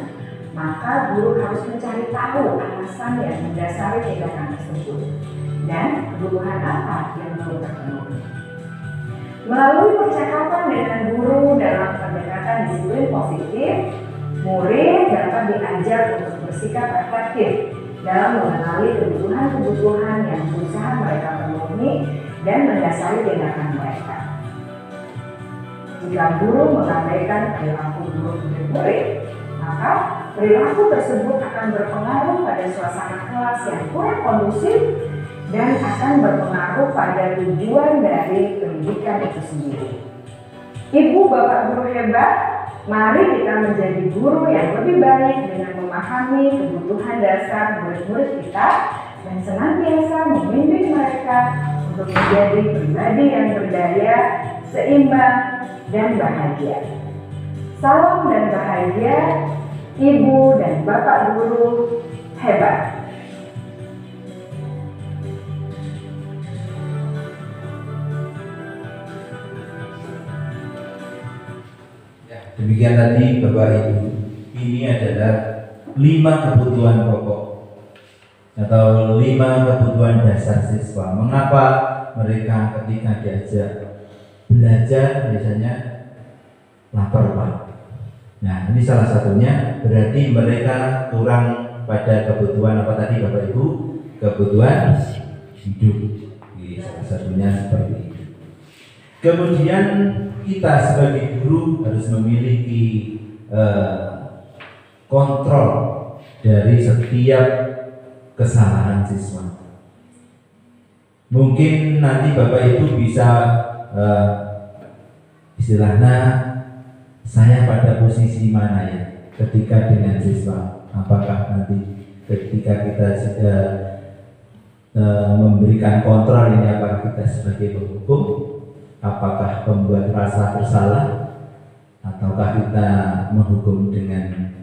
maka guru harus mencari tahu alasan yang mendasari tindakan tersebut dan kebutuhan apa yang perlu terpenuhi. Melalui percakapan dengan guru dalam pendekatan disiplin positif, murid dapat diajar untuk bersikap efektif dalam mengenali kebutuhan-kebutuhan yang berusaha mereka penuhi dan mendasari tindakan mereka. Jika guru mengabaikan perilaku buruk murid, maka perilaku tersebut akan berpengaruh pada suasana kelas yang kurang kondusif dan akan berpengaruh pada tujuan dari pendidikan itu sendiri. Ibu bapak guru hebat, mari kita menjadi guru yang lebih baik dengan memahami kebutuhan dasar murid-murid kita dan senantiasa membimbing mereka untuk menjadi pribadi yang berdaya, seimbang, dan bahagia. Salam dan bahagia, ibu dan bapak guru hebat. Demikian tadi Bapak Ibu, ini adalah 5 kebutuhan pokok atau 5 kebutuhan dasar siswa. Mengapa mereka ketika diajak belajar biasanya lapar Pak? Nah, ini salah satunya, berarti mereka kurang pada kebutuhan apa tadi Bapak Ibu? Kebutuhan hidup. Jadi, salah satunya seperti itu. Kemudian kita sebagai guru harus memiliki kontrol dari setiap kesalahan siswa. Mungkin nanti Bapak Ibu bisa istilahnya saya pada posisi mana ya ketika dengan siswa. Apakah nanti ketika kita sudah memberikan kontrol ini apakah kita sebagai penghukum apakah pembuat rasa bersalah ataukah kita menghukum dengan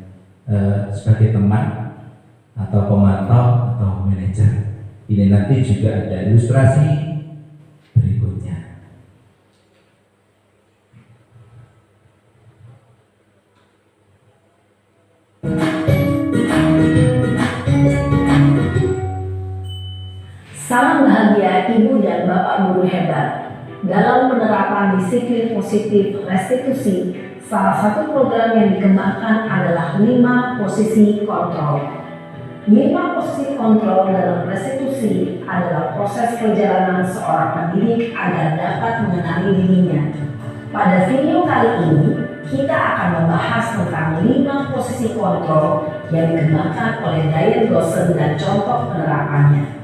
sebagai teman atau pemantau atau manajer. Ini nanti juga ada ilustrasi berikutnya. Salam bahagia Ibu dan Bapak guru hebat. Dalam penerapan disiplin positif restitusi, salah satu program yang dikembangkan adalah 5 posisi kontrol. 5 posisi kontrol dalam restitusi adalah proses perjalanan seorang pendidik agar dapat mengenali dirinya. Pada video kali ini, kita akan membahas tentang 5 posisi kontrol yang dikembangkan oleh Diane Gosson dan contoh penerapannya.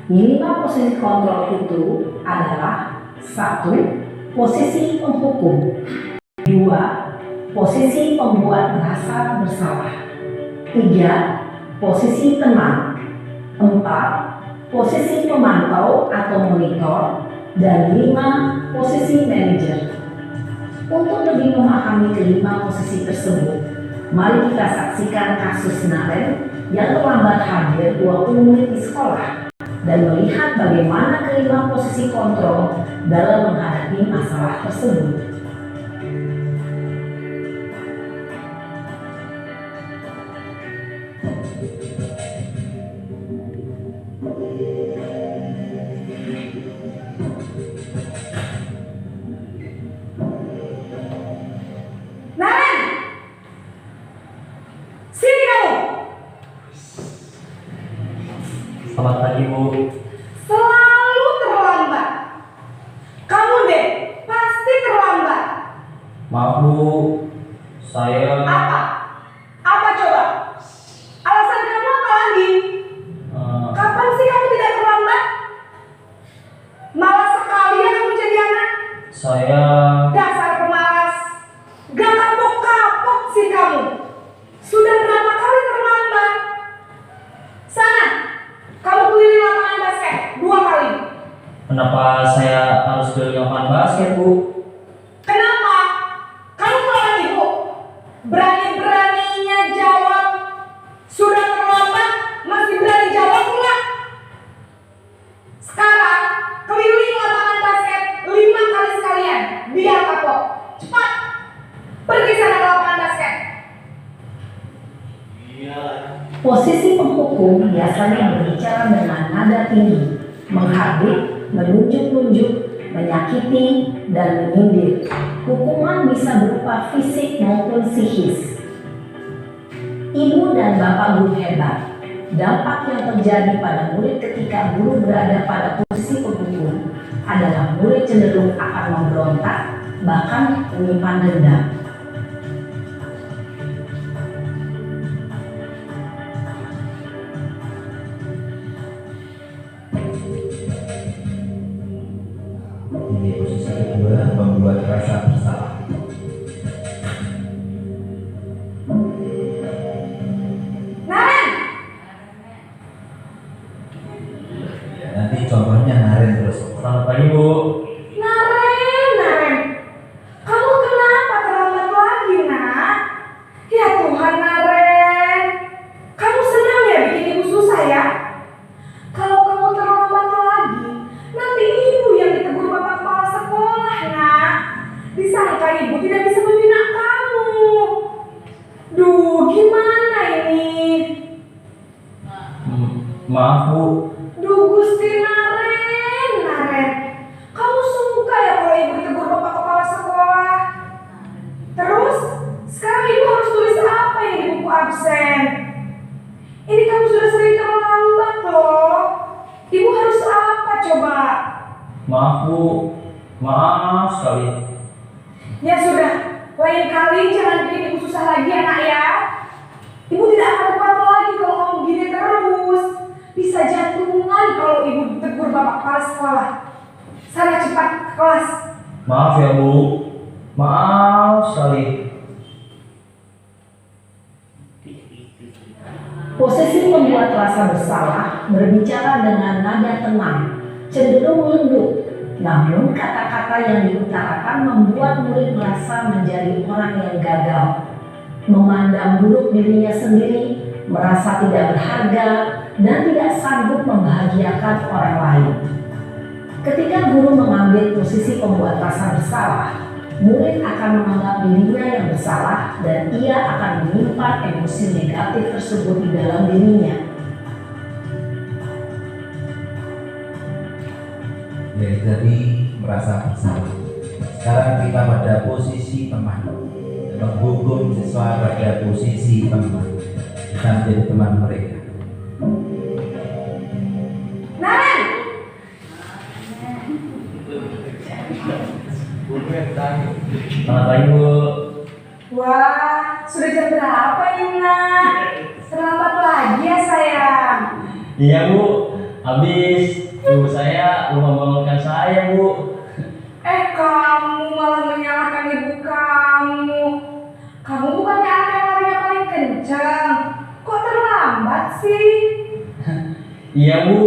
Lima posisi kontrol itu adalah 1. Posisi penghukum, 2. Posisi pembuat merasa bersalah, 3. Posisi teman, 4. Posisi pemantau atau monitor, dan 5. Posisi manajer. Untuk lebih memahami kelima posisi tersebut, mari kita saksikan kasus Naren yang terlambat hadir 20 menit di sekolah dan melihat bagaimana kelima posisi kontrol dalam menghadapi masalah tersebut. Naren! Sini kamu! Selamat pagi, Bu. Selalu terlambat. Kamu deh, pasti terlambat. Maaf, Bu. Saya Apa? Apa coba? Alasan kamu apa lagi? Kapan sih kamu tidak terlambat? Malas sekali ya kamu jadi anak. saya Dasar pemalas. Gak kapok-kapok sih kamu. Sudah berapa kali terlambat? Sana, kamu keliling lapangan basket 2 kali. kenapa saya harus keliling lapangan basket, Bu? Kenapa? Kamu melawan ibu. Berani-beraninya jawab. Sudah terlambat, masih berani jawab pula. Sekarang, keliling lapangan basket 5 kali sekalian. Biar kapok. Cepat. Pergi sana ke lapangan basket. Posisi penghukum biasanya berbicara dengan nada tinggi, menghardik, menunjuk-nunjuk, menyakiti, dan menyindir. Hukuman bisa berupa fisik maupun psikis. Ibu dan Bapak guru hebat, dampak yang terjadi pada murid ketika guru berada pada posisi penghukum adalah murid cenderung akan memberontak, bahkan menyimpan dendam. Ini posisi kedua, membuat rasa bersalah. Naren! Ya, nanti contohnya Naren terus. Selamat pagi, Bu. Naren! Kamu kenapa terlambat lagi, nak? Ya Tuhan, Naren. Kamu senang ya bikin ibu susah ya? Kalau kamu terlambat lagi, nanti ibu yang ditegur bapak kepala sekolah, nak. Disangka ibu tidak bisa membina kamu. Duh, gimana ini? Maaf, Bu. Duh, Gusti Naren. Kamu suka ya kalau ibu ditegur bapak kepala sekolah? Terus, sekarang ibu harus tulis apa yang di buku absen? Ini kamu sudah sering terlambat loh. Ibu harus apa coba? Maaf, Bu. Maaf sekali. Ya sudah, lain kali jangan bikin ibu susah lagi ya nak ya. Ibu tidak akan kuat lagi kalau kamu begini terus. Bisa jantungan kalau ibu ditegur bapak kepala sekolah. Sana cepat ke kelas. Maaf ya, Bu. Maaf sekali. Posisi pembuat rasa bersalah berbicara dengan nada tenang, cenderung lembut, namun kata-kata yang diutarakan membuat murid merasa menjadi orang yang gagal, memandang buruk dirinya sendiri, merasa tidak berharga, dan tidak sanggup membahagiakan orang lain. Ketika guru mengambil posisi pembuat rasa bersalah, murid akan menganggap dirinya yang bersalah dan ia akan menyimpan emosi negatif tersebut di dalam dirinya. Ya, tadi merasa bersalah. Sekarang kita pada posisi teman, menghukum siswa pada posisi teman, kita menjadi teman mereka. Naren, Selamat pagi Bu. wah, sudah jam berapa ini nak? Terlambat lagi ya sayang. Iya Bu, habis ibu saya lupa membangunkan saya Bu. Kamu malah menyalahkan ibu kamu. Kamu bukannya anak yang larinya paling kencang. Kok terlambat sih? Iya Bu,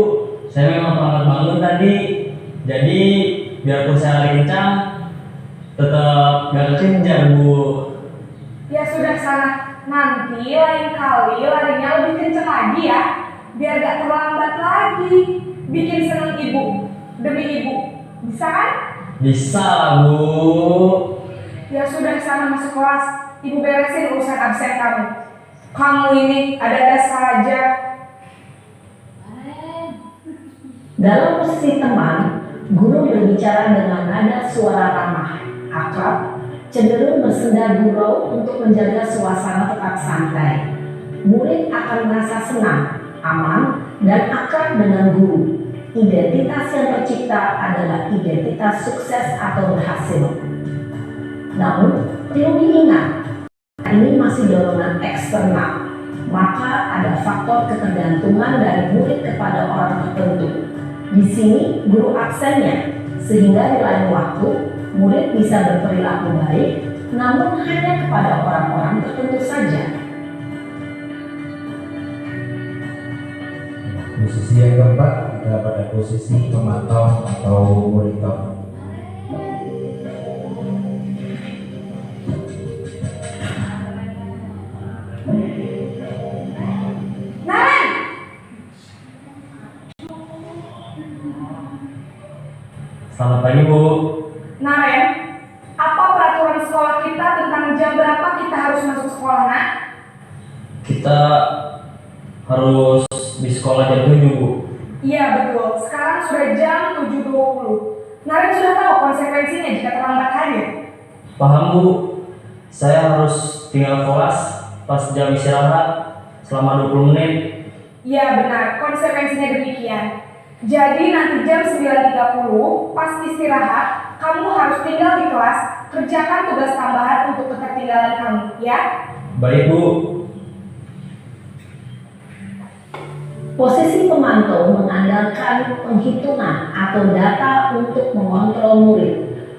saya memang terlambat bangun tadi. Jadi biarpun saya lari kencang, tetap gak kekejar Bu. Ya sudah sana. Nanti lain kali larinya lebih kencang lagi ya. Biar gak terlambat lagi. Bikin seneng ibu. Demi ibu. Bisa kan? Bisa lah Bu. Ya sudah sana masuk kelas. Ibu beresin urusan absen kamu. Kamu ini ada-ada saja. Dalam posisi teman, guru berbicara dengan nada suara ramah, akrab, cenderung bersenda gurau untuk menjaga suasana tetap santai. Murid akan merasa senang, aman, dan akrab dengan guru. Identitas yang tercipta adalah identitas sukses atau berhasil. Namun, perlu diingat, ini masih dorongan eksternal, maka ada faktor ketergantungan dari murid kepada orang tertentu. Di sini guru aksennya, sehingga di lain waktu murid bisa berperilaku baik, namun hanya kepada orang-orang tertentu saja. Posisi yang keempat, kita pada posisi pemantau atau monitor. Naren! Selamat pagi Bu. Naren, apa peraturan sekolah kita tentang jam berapa kita harus masuk sekolah, nak? Kita harus di sekolah jam 7 Bu. Iya betul, sekarang sudah jam 7.20. Naren sudah tahu konsekuensinya jika terlambat hadir. Paham Bu, saya harus tinggal kelas pas jam istirahat selama 20 menit. Iya benar, konsekuensinya demikian. Jadi nanti jam 9.30 pas istirahat, kamu harus tinggal di kelas, kerjakan tugas tambahan untuk ketertinggalan kamu, ya? Baik Bu. Posisi pemantau mengandalkan penghitungan atau data untuk mengontrol murid.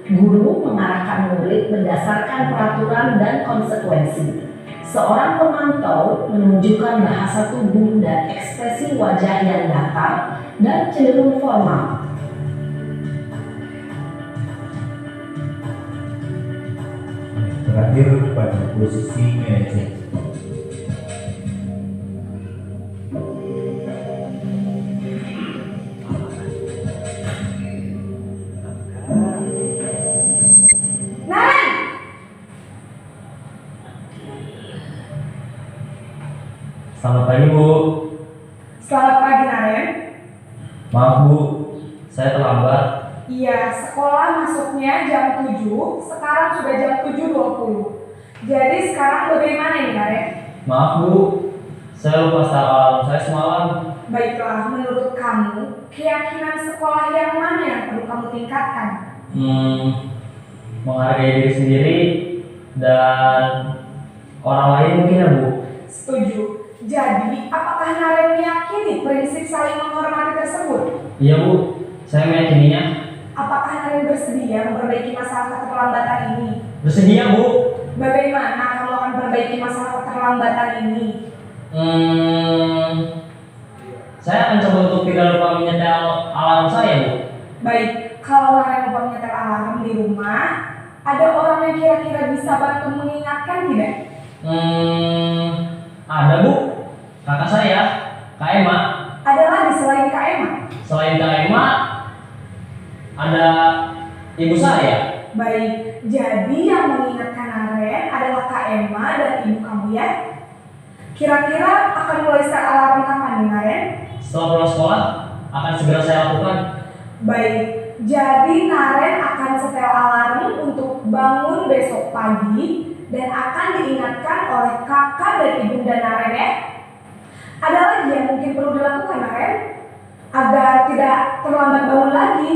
Guru mengarahkan murid berdasarkan peraturan dan konsekuensi. Seorang pemantau menunjukkan bahasa tubuh dan ekspresi wajah yang datar dan cenderung formal. Terakhir pada posisi manajer. Naren! Selamat pagi Bu. Selamat pagi Naren. Maaf Bu, saya terlambat. Iya, sekolah masuknya jam 7, sekarang sudah jam 7.20. Jadi sekarang bagaimana ini Naren? Maaf Bu, saya lupa start alarm saya semalam. Baiklah, menurut kamu, keyakinan sekolah yang mana yang perlu kamu tingkatkan? Menghargai diri sendiri dan orang lain mungkin ya Bu. Setuju. Jadi, apakah Naren meyakini prinsip saling menghormati tersebut? Iya Bu, saya meyakininya. Apakah Naren bersedia memperbaiki masalah keterlambatan ini? Bersedia Bu. Bagaimana kamu akan perbaiki masalah keterlambatan ini? Saya akan coba untuk tidak lupa menyetel alarm saya, Bu. Baik, kalau Naren lupa menyetel alarm di rumah, ada orang yang kira-kira bisa bantu mengingatkan tidak? Ada, Bu. Kakak saya, Kak Emma. Ada lagi selain Kak Emma? Selain Kak Emma, ada ibu saya. Baik, jadi yang mengingatkan Naren adalah Kak Emma dan ibu kamu ya? Kira-kira akan mulai set alarm kapan nih Naren? Setelah pulang sekolah, akan segera saya lakukan. Baik, jadi Naren akan setel alarm untuk bangun besok pagi dan akan diingatkan oleh kakak dan ibunda Naren ya. Ada lagi yang mungkin perlu dilakukan Naren agar tidak terlambat bangun lagi?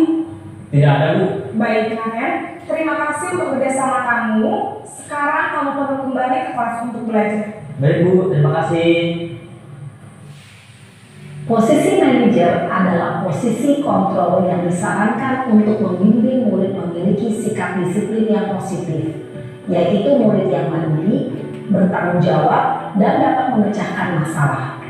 Tidak ada, Bu. Baik Naren, terima kasih untuk kerjasama kamu. Sekarang kamu perlu kembali ke kelas untuk belajar. Baik, Bu. Terima kasih. Posisi manajer adalah posisi kontrol yang disarankan untuk membimbing murid memiliki sikap disiplin yang positif, yaitu murid yang mandiri, bertanggung jawab, dan dapat memecahkan masalah.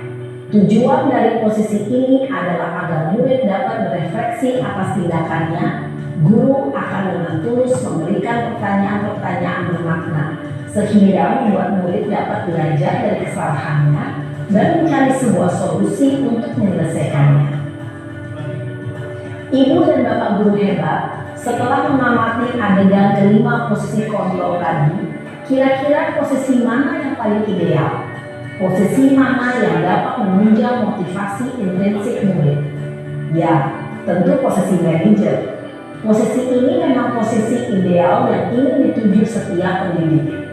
Tujuan dari posisi ini adalah agar murid dapat berefleksi atas tindakannya. Guru akan dengan tulus memberikan pertanyaan-pertanyaan bermakna, sehingga membuat murid dapat belajar dari kesalahannya dan mencari sebuah solusi untuk menyelesaikannya. Ibu dan bapak guru hebat, setelah mengamati adegan kelima posisi kontrol tadi, kira-kira posisi mana yang paling ideal? Posisi mana yang dapat menunjang motivasi intrinsik murid? Ya, tentu posisi manajer. Posisi ini memang posisi ideal yang ingin dituju setiap pendidik.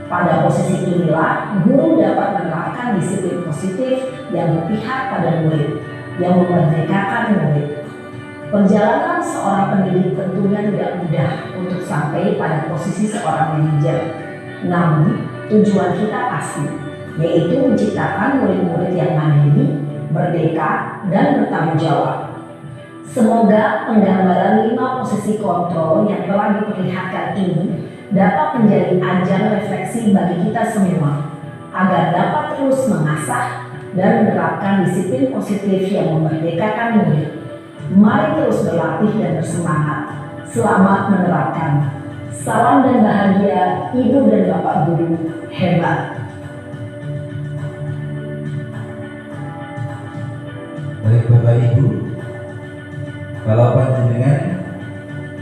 Pada posisi inilah, guru dapat menerapkan disiplin positif yang berpihak pada murid, yang memerdekakan murid. Perjalanan seorang pendidik tentunya tidak mudah untuk sampai pada posisi seorang manajer. Namun, tujuan kita pasti, yaitu menciptakan murid-murid yang mandiri, merdeka, dan bertanggung jawab. Semoga penggambaran 5 posisi kontrol yang telah diperlihatkan ini dapat menjadi ajang refleksi bagi kita semua, agar dapat terus mengasah dan menerapkan disiplin positif yang memerdekakan murid. Mari terus berlatih dan bersemangat. Selamat menerapkan. Salam dan bahagia, Ibu dan Bapak Guru hebat. Baik Bapak Ibu, kalau panjenengan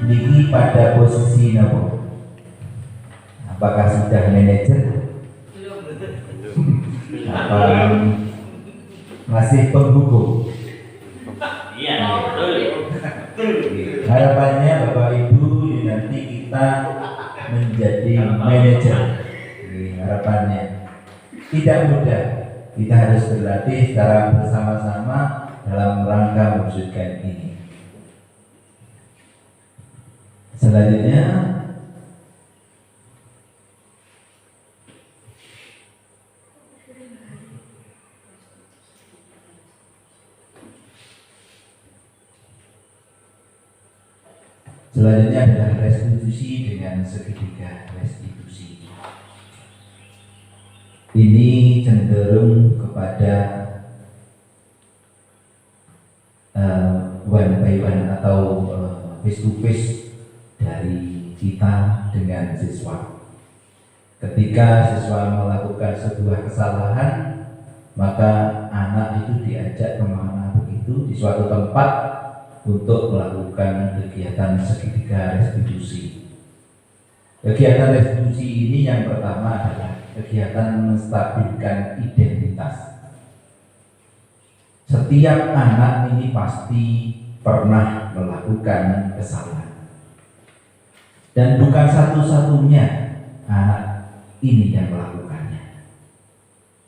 niki pada posisi napa? Apakah sudah manajer? Apa masih penghukum? Iya, betul. Harapannya Bapak Ibu nanti kita menjadi manajer. Harapannya tidak mudah. Kita harus berlatih secara bersama-sama dalam rangka mewujudkan ini. Selanjutnya adalah restitusi dengan segitiga restitusi. Ini cenderung kepada one by one atau face to face dari kita dengan siswa. Ketika siswa melakukan sebuah kesalahan, maka anak itu diajak kemana begitu di suatu tempat untuk melakukan kegiatan segitiga restitusi. Kegiatan restitusi ini yang pertama adalah kegiatan menstabilkan identitas. Setiap anak ini pasti pernah melakukan kesalahan, dan bukan satu-satunya anak ini yang melakukannya.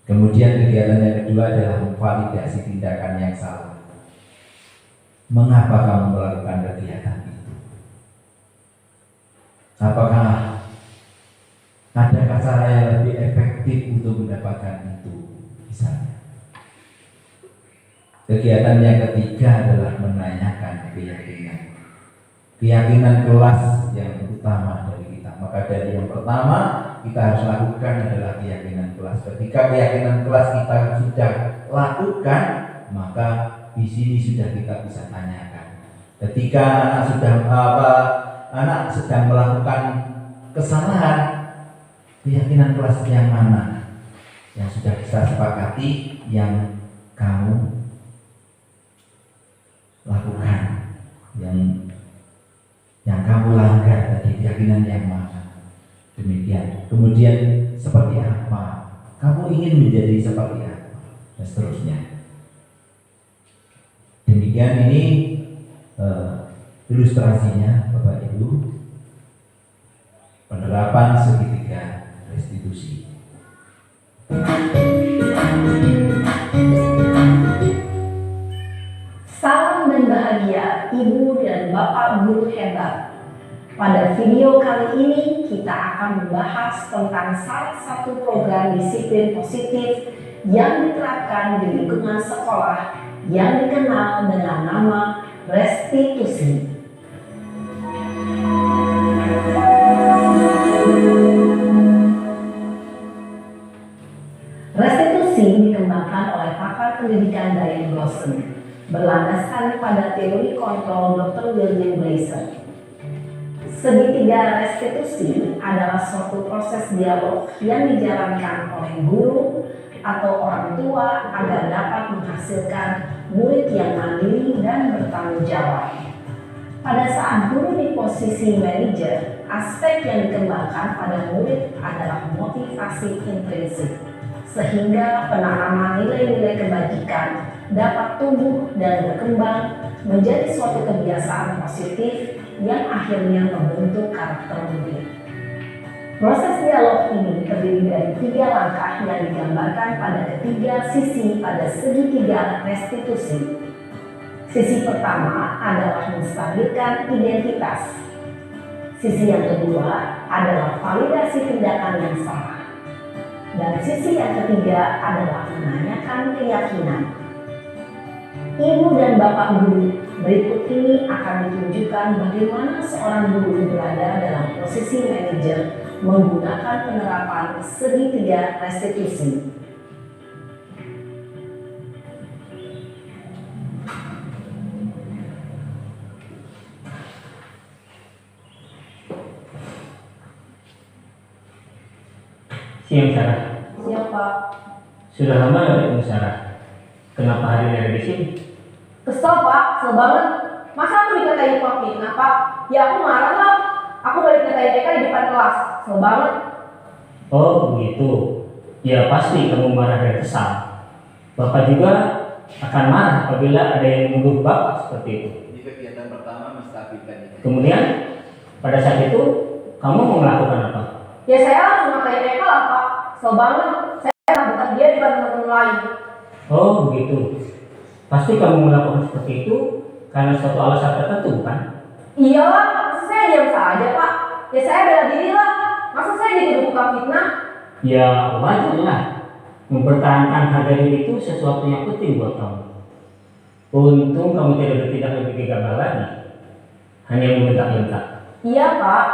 Kemudian kegiatan yang kedua adalah memvalidasi tindakan yang salah. Mengapa kamu melakukan kegiatan itu? Apakah ada cara yang lebih efektif untuk mendapatkan itu? Misalnya. Kegiatan yang ketiga adalah menanyakan keyakinan. Keyakinan kelas yang utama dari kita. Maka dari yang pertama kita harus lakukan adalah keyakinan kelas. Ketika keyakinan kelas kita sudah lakukan, maka di sini sudah kita bisa tanyakan. Ketika anak sedang melakukan kesalahan, keyakinan kelas yang mana yang sudah kita sepakati yang kamu lakukan, yang kamu langgar tadi, keyakinan yang mana? Demikian. Kemudian seperti apa? Kamu ingin menjadi seperti apa? Dan seterusnya. Demikian ini ilustrasinya, Bapak Ibu, penerapan segitiga restitusi. Salam dan bahagia Ibu dan Bapak guru hebat. Pada video kali ini kita akan membahas tentang salah satu program disiplin positif yang diterapkan di lingkungan sekolah yang dikenal dengan nama restitusi. Restitusi dikembangkan oleh pakar pendidikan Diane Glosson berlandaskan pada teori kontrol Dr. William Glasser. Segitiga restitusi adalah suatu proses dialog yang dijalankan oleh guru atau orang tua agar dapat menghasilkan murid yang mandiri dan bertanggung jawab. Pada saat guru di posisi manajer, aspek yang dikembangkan pada murid adalah motivasi intrinsik, sehingga penanaman nilai-nilai kebajikan dapat tumbuh dan berkembang menjadi suatu kebiasaan positif yang akhirnya membentuk karakter murid. Proses dialog ini terdiri dari 3 langkah yang digambarkan pada ketiga sisi pada segitiga restitusi. Sisi pertama adalah menstabilkan identitas. Sisi yang kedua adalah validasi tindakan yang salah. Dan sisi yang ketiga adalah menanyakan keyakinan. Ibu dan Bapak guru, berikut ini akan ditunjukkan bagaimana seorang guru berada dalam posisi manajer menggunakan penerapan segitiga restitusi. Siang Sarah. Siap, Pak. Sudah lama nggak ketemu Sarah? Kenapa hari ini ada di sini? Kesel Pak, kesel banget. Masa aku dikatain tukang fitnah Pak? Ya aku marah lah. Aku balik ngatain TK di depan kelas. Kesel banget. Oh begitu. Ya pasti kamu marah dan kesal. Bapak juga akan marah apabila ada yang menuduh Bapak seperti itu. Di kegiatan pertama menstabilkan itu. Kemudian pada saat itu kamu mau melakukan apa? Ya saya langsung ngatain TK lah Pak. Kesel banget. Saya nabrak dia di depan teman-teman lain. Oh begitu. Pasti kamu melakukan seperti itu karena suatu alasan tertentu kan? Iyalah, masa saya diam saja Pak? Ya saya bela diri lah. Masa saya dituduh tukang fitnah? Ya wajar lah. Mempertahankan harga diri itu sesuatu yang penting buat kamu. Untung kamu tidak bertindak lebih gegabah lagi. Hanya membentak-bentak. Iya Pak.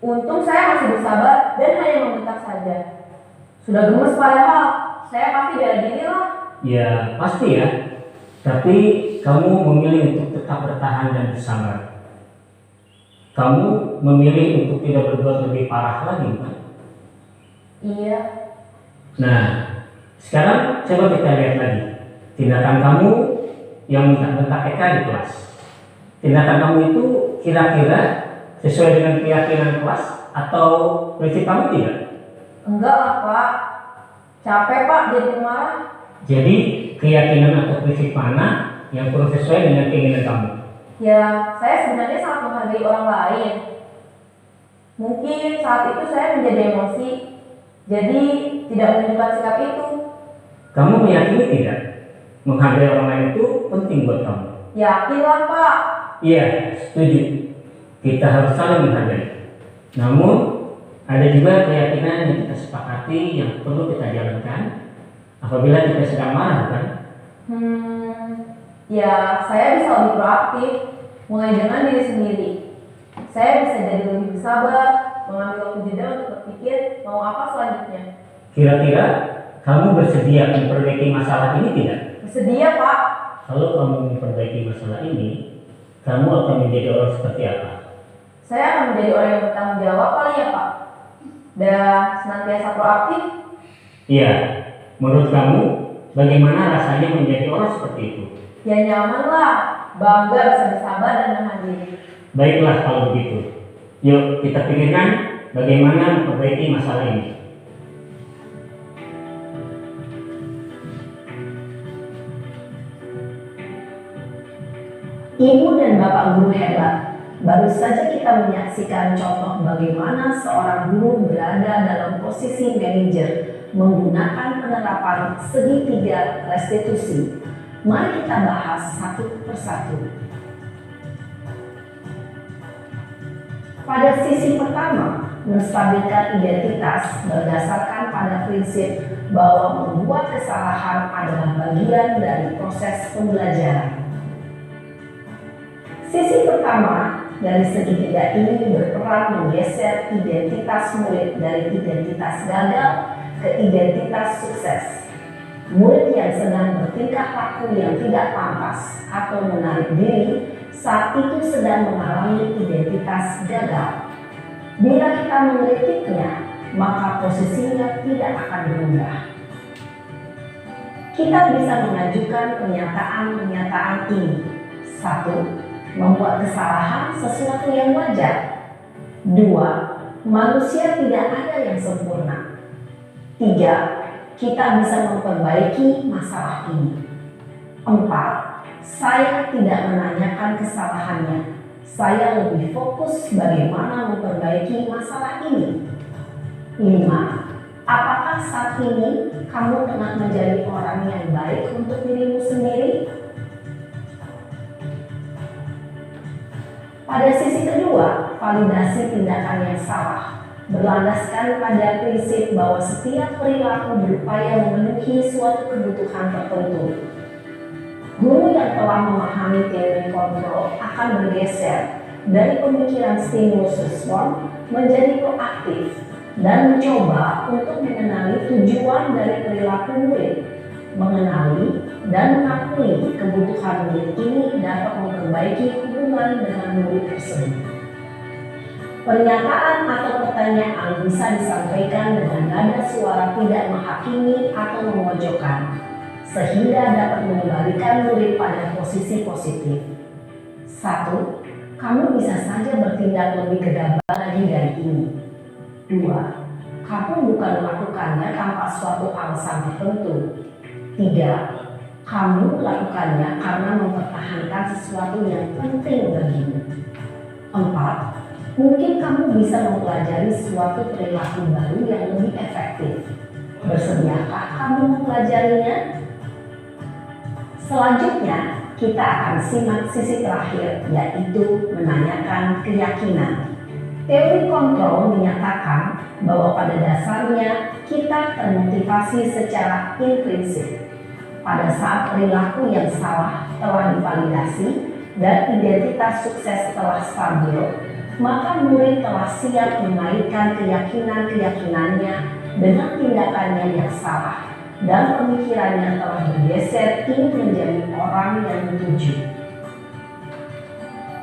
Untung saya masih bersabar dan hanya membentak saja. Sudah gemes padahal. Saya pasti bela diri lah. Ya pasti ya. Tapi kamu memilih untuk tetap bertahan dan bersabar. Kamu memilih untuk tidak berbuat lebih parah lagi kan? Iya. Nah, sekarang coba kita lihat lagi tindakan kamu yang bentak-bentak Eka di kelas. Tindakan kamu itu kira-kira sesuai dengan keyakinan kelas atau prinsip kamu tidak? Enggak lah Pak. Capek Pak jadi marah. Jadi keyakinan atau prinsip mana yang kurang sesuai dengan keinginan kamu? Ya, saya sebenarnya sangat menghargai orang lain. Mungkin saat itu saya menjadi emosi, jadi tidak menunjukkan sikap itu. Kamu meyakini tidak? Menghargai orang lain itu penting buat kamu. Yakinlah Pak. Iya, setuju. Kita harus saling menghargai. Namun, ada juga keyakinan yang kita sepakati yang perlu kita jalankan apabila kita sedang marah, kan? Ya saya bisa lebih proaktif, mulai dengan diri sendiri. Saya bisa jadi lebih bersabar, mengambil waktu jeda untuk berpikir mau apa selanjutnya. Kira-kira kamu bersedia memperbaiki masalah ini tidak? Bersedia, Pak. Kalau kamu memperbaiki masalah ini, kamu akan menjadi orang seperti apa? Saya akan menjadi orang yang bertanggung jawab kali ya, Pak. Dan senantiasa proaktif. Iya, menurut kamu bagaimana rasanya menjadi orang seperti itu? Ya nyaman lah, bangga bisa bersabar dan menahan diri. Baiklah kalau begitu. Yuk kita pikirkan bagaimana memperbaiki masalah ini. Ibu dan Bapak guru hebat. Baru saja kita menyaksikan contoh bagaimana seorang guru berada dalam posisi manajer menggunakan penerapan segitiga restitusi. Mari kita bahas satu persatu. Pada sisi pertama, menstabilkan identitas berdasarkan pada prinsip bahwa membuat kesalahan adalah bagian dari proses pembelajaran. Sisi pertama dari segitiga ini berperan menggeser identitas murid dari identitas gagal ke identitas sukses. Murid yang sedang bertingkah laku yang tidak pantas atau menarik diri saat itu sedang mengalami identitas gagal. Bila kita mengkritiknya, maka posisinya tidak akan berubah. Kita bisa mengajukan pernyataan-pernyataan ini. 1. Membuat kesalahan sesuatu yang wajar. 2. Manusia tidak ada yang sempurna. 3. Kita bisa memperbaiki masalah ini. 4. Saya tidak menanyakan kesalahannya. Saya lebih fokus bagaimana memperbaiki masalah ini. 5. Apakah saat ini kamu tengah menjadi orang yang baik untuk dirimu sendiri? Pada sisi kedua, validasi tindakan yang salah berlandaskan pada prinsip bahwa setiap perilaku berupaya memenuhi suatu kebutuhan tertentu. Guru yang telah memahami teori kontrol akan bergeser dari pemikiran stimulus respon menjadi proaktif dan mencoba untuk mengenali tujuan dari perilaku murid. Mengenali dan mengakui kebutuhan murid ini dapat memperbaiki hubungan dengan murid tersebut. Pernyataan atau pertanyaan bisa disampaikan dengan nada suara tidak menghakimi atau memojokkan, sehingga dapat mengembalikan murid pada posisi positif. 1. Kamu bisa saja bertindak lebih gegabah lagi dari ini. 2. Kamu bukan melakukannya tanpa suatu alasan tertentu. 3. Kamu melakukannya karena mempertahankan sesuatu yang penting bagimu. 4. Mungkin kamu bisa mempelajari suatu perilaku baru yang lebih efektif. Bersediakah kamu mempelajarinya? Selanjutnya, kita akan simak sisi terakhir, yaitu menanyakan keyakinan. Teori kontrol menyatakan bahwa pada dasarnya kita termotivasi secara intrinsik. Pada saat perilaku yang salah telah divalidasi dan identitas sukses telah stabil, maka murid telah siap mengaitkan keyakinan-keyakinannya dengan tindakannya yang salah dan pemikirannya telah bergeser ingin menjadi orang yang dituju.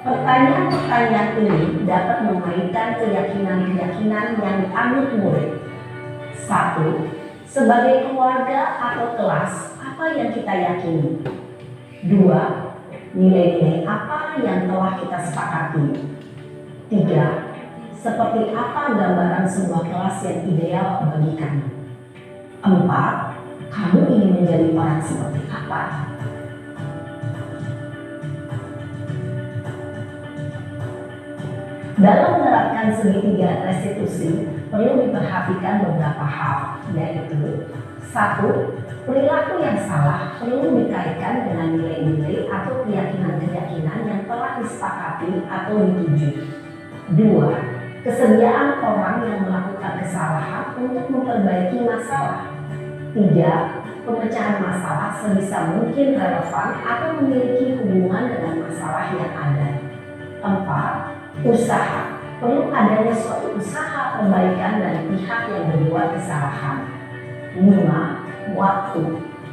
Pertanyaan-pertanyaan ini dapat mengaitkan keyakinan-keyakinan yang dianut murid. 1. Sebagai keluarga atau kelas, apa yang kita yakini? 2. Nilai-nilai apa yang telah kita sepakati? 3. Seperti apa gambaran sebuah kelas yang ideal bagi kamu? 4. Kamu ingin menjadi orang seperti apa? Dalam menerapkan segitiga restitusi, perlu diperhatikan beberapa hal, yaitu 1. Perilaku yang salah perlu dikaitkan dengan nilai-nilai atau keyakinan-keyakinan yang telah disepakati atau dituju. 2. Kesediaan orang yang melakukan kesalahan untuk memperbaiki masalah. 3. Pemecahan masalah sebisa mungkin relevan atau memiliki hubungan dengan masalah yang ada. 4. Usaha perlu adanya suatu usaha perbaikan dari pihak yang berbuat kesalahan. 5. Waktu.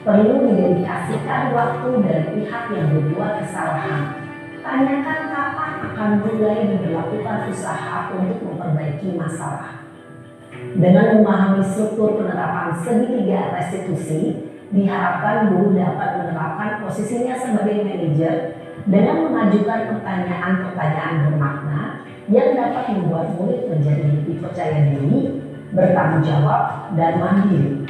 Perlu didedikasikan waktu dari pihak yang berbuat kesalahan. Tanyakan kapan akan mulai diberlakukan usaha untuk memperbaiki masalah. Dengan memahami struktur penerapan segitiga restitusi, diharapkan guru dapat menerapkan posisinya sebagai manajer dengan mengajukan pertanyaan-pertanyaan bermakna yang dapat membuat murid menjadi lebih percaya diri, bertanggung jawab, dan mandiri.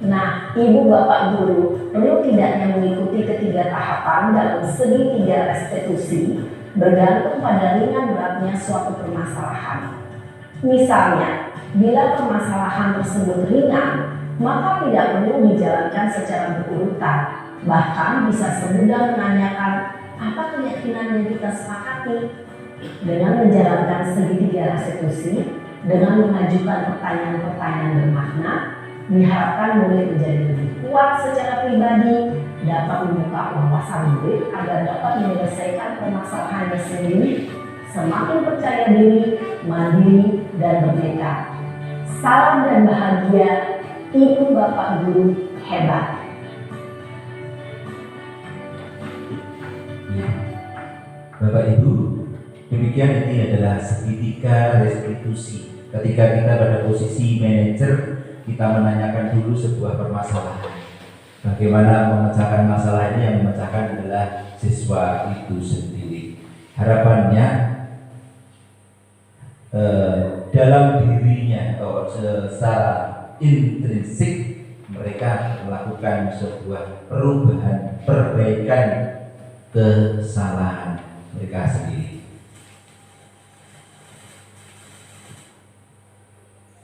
Nah, ibu bapak guru perlu tidaknya mengikuti ketiga tahapan dalam segitiga restitusi bergantung pada ringan beratnya suatu permasalahan. Misalnya, bila permasalahan tersebut ringan, maka tidak perlu dijalankan secara berurutan. Bahkan bisa semudah menanyakan apa keyakinan yang kita sepakati. Dengan menjalankan segitiga restitusi, dengan mengajukan pertanyaan-pertanyaan bermakna, diharapkan murid menjadi lebih kuat secara pribadi, dapat membuka wawasan murid agar dapat menyelesaikan permasalahannya sendiri, semakin percaya diri, mandiri, dan merdeka. Salam dan bahagia, ibu bapak guru hebat. Bapak Ibu, demikian ini adalah segitiga restitusi. Ketika kita pada posisi manajer, kita menanyakan dulu sebuah permasalahan. Bagaimana memecahkan masalah ini? Yang memecahkan adalah siswa itu sendiri. Harapannya dalam dirinya atau secara intrinsik mereka melakukan sebuah perbaikan kesalahan mereka sendiri.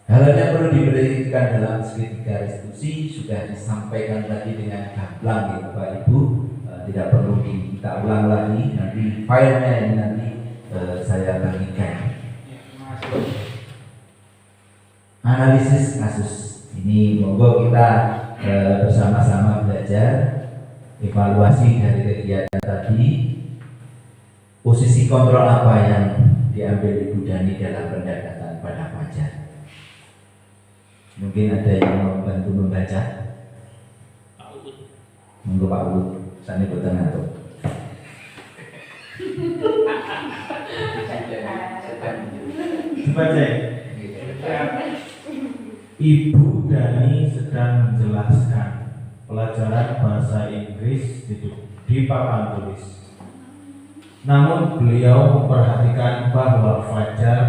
Hal yang perlu diperhatikan dalam segitiga restitusi sudah disampaikan tadi dengan gamblang ya Bapak Ibu, tidak perlu kita ulang lagi. Nanti filenya ini nanti saya bagikan. Analisis kasus ini monggo kita bersama-sama belajar evaluasi dari kegiatan tadi. Posisi kontrol apa yang diambil Ibu Dani dalam pendekatan pada Fajar? Mungkin ada yang mau bantu membaca? Monggo Pak Ulu, sani boten ngantuk. Dibaca. Ibu Dani sedang menjelaskan pelajaran bahasa Inggris di papan tulis. Namun beliau memperhatikan bahwa Fajar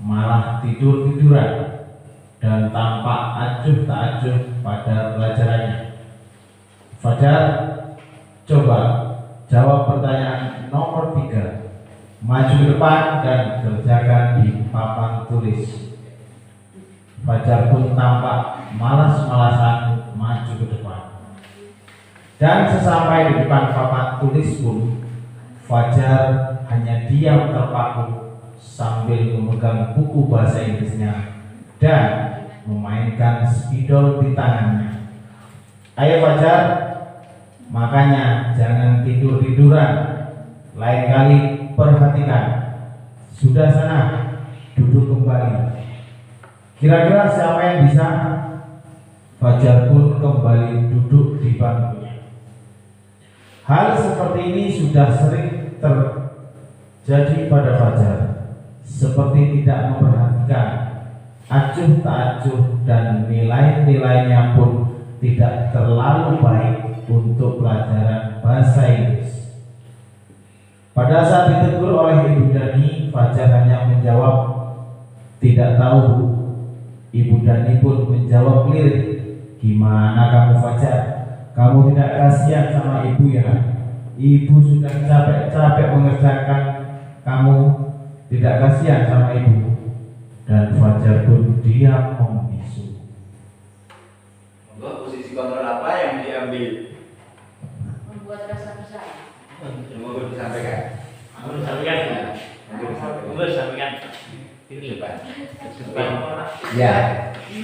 malah tidur-tiduran dan tampak acuh tak acuh pada pelajarannya. Fajar, coba jawab pertanyaan nomor 3. Maju ke depan dan kerjakan di papan tulis. Fajar pun tampak malas-malasan maju ke depan. Dan sesampai di depan papan tulis pun, Fajar hanya diam terpaku sambil memegang buku bahasa Inggrisnya dan memainkan spidol di tangannya. Ayo Fajar, makanya jangan tidur-tiduran. Lain kali perhatikan. Sudah sana, duduk kembali. Kira-kira siapa yang bisa? Fajar pun kembali duduk di bangkunya. Hal seperti ini sudah sering terjadi pada Fajar. Seperti tidak memperhatikan, acuh tak acuh, dan nilai-nilainya pun tidak terlalu baik untuk pelajaran bahasa Inggris. Pada saat ditegur oleh Ibu Dani, Fajar hanya menjawab tidak tahu. Ibu Dani pun menjawab lirik, gimana kamu Fajar? Kamu tidak kasihan sama ibu ya? Ibu sudah capek-capek mengerjakan, kamu tidak kasihan sama ibu. Dan Fajar pun diam membisu. Posisi kontrol apa yang diambil? Membuat rasa bersalah. Monggo disampaikan. Sampaikan. Ini Pak. Ya,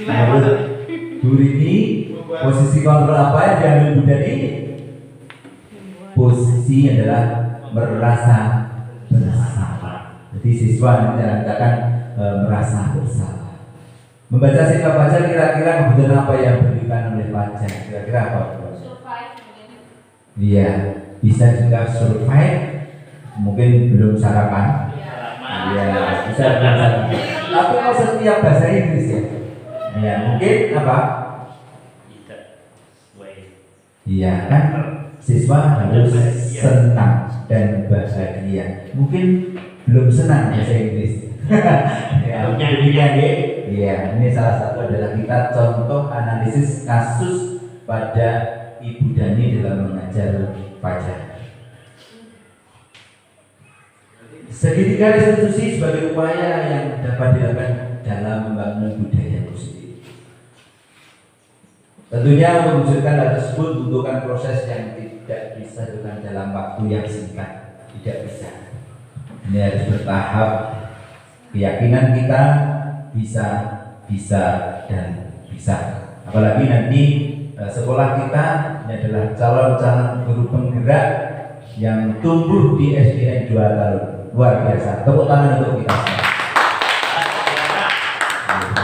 menurut Bu Rini, posisi kontrol apa yang diambil Bu Dani? Posisi adalah merasa bersalah. Jadi siswa nanti akan merasa bersalah. Membaca sikap Fajar, kira-kira kebutuhan apa yang diberikan oleh Fajar? Kira-kira apa? Iya, bisa juga survive. Mungkin belum sarapan. Iya, bisa belum sarapan. Tapi kalau setiap bahasa Inggris ya. Iya, mungkin apa? Iya kan, siswa harus senang dan bahagia. Mungkin belum senang bahasa Inggris. Ya, demikian ya. Iya, ini salah satu adalah kita contoh analisis kasus pada Ibu Dani dalam mengajar Fajar. Segitiga restitusi sebagai upaya yang dapat dilakukan dalam membangun budaya positif. Tentunya mewujudkan hal tersebut membutuhkan proses yang tidak bisa dilakukan dalam waktu yang singkat, tidak bisa. Ini harus bertahap. Keyakinan kita bisa dan bisa. Apalagi nanti sekolah kita ini adalah calon-calon guru penggerak yang tumbuh di SDN 2 tahun. Luar biasa. Tepuk tangan untuk kita semua.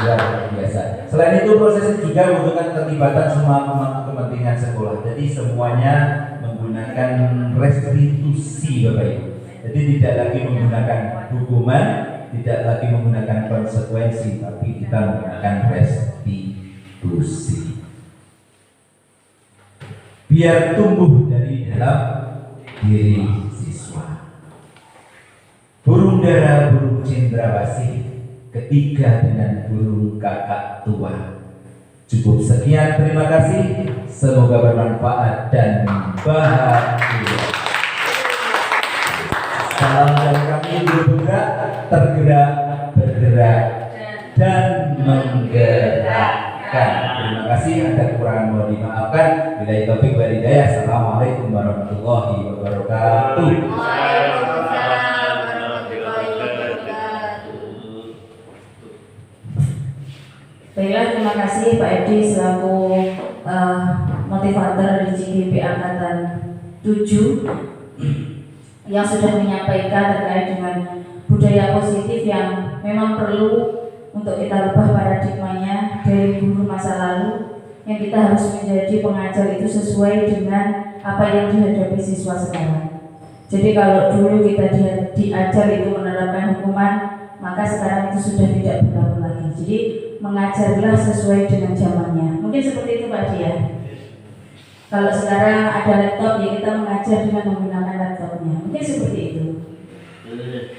Luar biasa. Selain itu proses ini juga membutuhkan keterlibatan semua pemangku kepentingan sekolah. Jadi semuanya menggunakan restitusi, Bapak Ibu. Jadi tidak lagi menggunakan hukuman, tidak lagi menggunakan konsekuensi, tapi kita menggunakan restitusi. Biar tumbuh dari dalam diri siswa. Burung dara, burung cendrawasih, ketiga dengan burung kakak tua. Cukup sekian, terima kasih. Semoga bermanfaat dan bahagia. Salam dari kami, bergerak, tergerak, bergerak, dan menggerakkan. Terima kasih, ada kekurangan mohon dimaafkan. Billahi taufiq wal hidayah. Assalamualaikum warahmatullahi wabarakatuh. Baiklah, terima kasih Pak Edi selaku motivator di GGP Angkatan 7 yang sudah menyampaikan terkait dengan budaya positif yang memang perlu untuk kita rubah paradigmanya dari guru masa lalu, yang kita harus menjadi pengajar itu sesuai dengan apa yang dihadapi siswa sekarang. Jadi kalau dulu kita diajar itu menerapkan hukuman, maka sekarang itu sudah tidak berlaku lagi. Jadi mengajarlah sesuai dengan zamannya. Mungkin seperti itu Pak Dia. Kalau sekarang ada laptop, ya kita mengajar dengan menggunakan laptopnya. Mungkin seperti itu.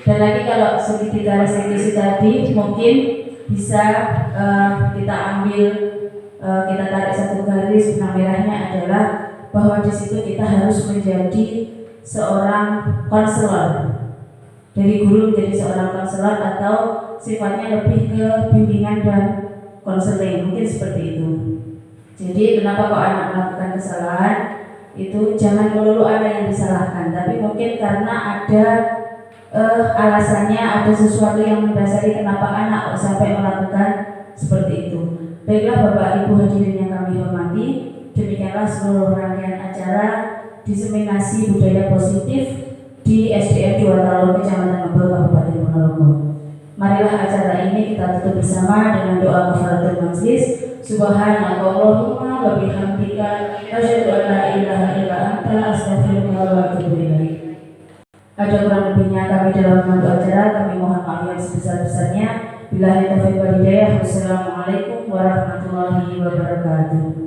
Dan lagi kalau segitiga restitusi tadi, mungkin bisa kita ambil, kita tarik satu garis, benang merahnya adalah bahwa di situ kita harus menjadi seorang konselor. Dari guru menjadi seorang konselor atau sifatnya lebih ke bimbingan dan konseling, mungkin seperti itu. Jadi kenapa kok anak melakukan kesalahan itu jangan melulu anak yang disalahkan, tapi mungkin karena ada alasannya, ada sesuatu yang mendasari kenapa anak kok sampai melakukan seperti itu. Baiklah Bapak Ibu hadirin yang kami hormati, demikianlah seluruh rangkaian acara diseminasi budaya positif di SDN 2 Talun Kecamatan Ngebel Kabupaten Ponorogo. Marilah acara ini kita tutup bersama dengan doa kafaratul majlis. Subhanallahumma wa bihamdika asyhadu an la ilaha illa anta astaghfiruka wa atubu ilaik. Ada kurang lebihnya kami dalam membantu acara, kami mohon maaf yang sebesar-besarnya. Billahi taufiq wal hidayah. Wassalamualaikum warahmatullahi wabarakatuh.